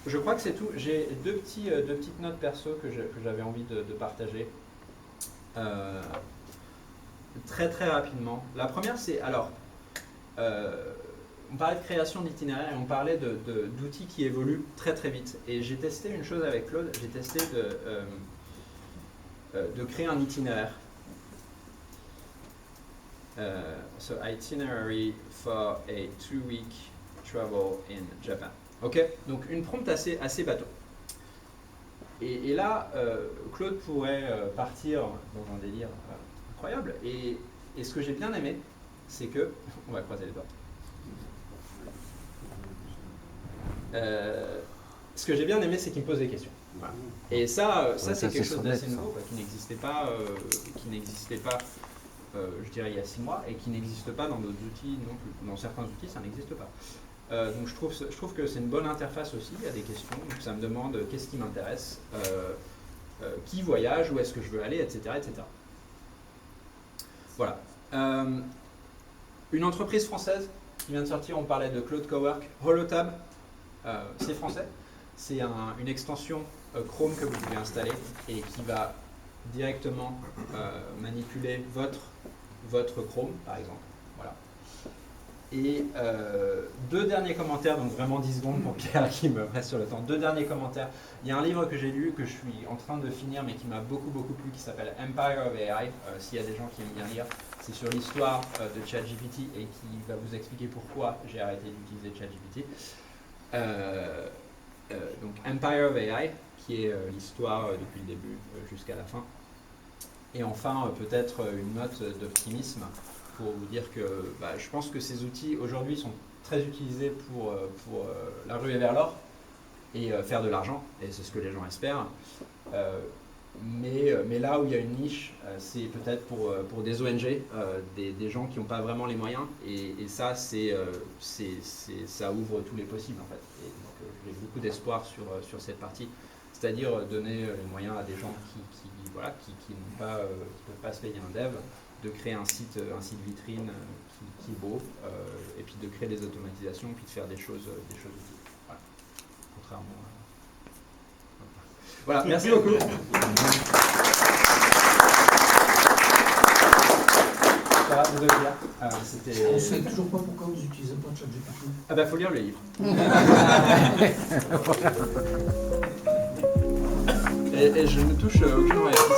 Je crois que c'est tout. J'ai deux petites notes perso que j'avais envie de partager très très rapidement. La première c'est, alors, on parlait de création d'itinéraire et on parlait d'outils qui évoluent très très vite. Et j'ai testé une chose avec Claude, j'ai testé de créer un itinéraire. So itinerary for a 2-week travel in Japan. Ok, donc une prompt assez bateau. Et là, Claude pourrait partir dans un délire incroyable. Et ce que j'ai bien aimé, c'est que, on va croiser les doigts. Ce que j'ai bien aimé, c'est qu'il me pose des questions. Voilà. Et ça c'est quelque chose d'assez nouveau, qui n'existait pas, je dirais, il y a 6 mois, et qui n'existe pas dans d'autres outils non plus. Dans certains outils, ça n'existe pas. Donc je trouve que c'est une bonne interface aussi, il y a des questions, donc ça me demande qu'est-ce qui m'intéresse, qui voyage, où est-ce que je veux aller, etc. etc. Voilà. Une entreprise française qui vient de sortir, on parlait de Cloud Cowork, Holotab, c'est français. C'est une extension Chrome que vous pouvez installer et qui va directement manipuler votre Chrome, par exemple. Voilà. Et deux derniers commentaires, donc vraiment 10 secondes pour Pierre qui me reste sur le temps. Deux derniers commentaires. Il y a un livre que j'ai lu, que je suis en train de finir, mais qui m'a beaucoup plu, qui s'appelle Empire of AI. S'il y a des gens qui aiment bien lire, c'est sur l'histoire de ChatGPT et qui va vous expliquer pourquoi j'ai arrêté d'utiliser ChatGPT. Donc Empire of AI, qui est l'histoire depuis le début jusqu'à la fin. Et enfin, peut-être une note d'optimisme pour vous dire que je pense que ces outils aujourd'hui sont très utilisés pour la ruée vers l'or et faire de l'argent, et c'est ce que les gens espèrent. Mais là où il y a une niche, c'est peut-être pour des ONG, des gens qui n'ont pas vraiment les moyens, et ça, ça ouvre tous les possibles en fait. Et donc j'ai beaucoup d'espoir sur cette partie, c'est-à-dire donner les moyens à des gens qui ne peuvent pas se payer un dev, de créer un site vitrine qui est beau, et puis de créer des automatisations, puis de faire des choses utiles. Voilà. Contrairement à... Voilà, merci beaucoup. Ça va, désolé Pierre. On ne sait toujours pas pourquoi vous n'utilisez pas ChatGPT. Ah bah faut lire le livre. Et je ne touche aucune royauté.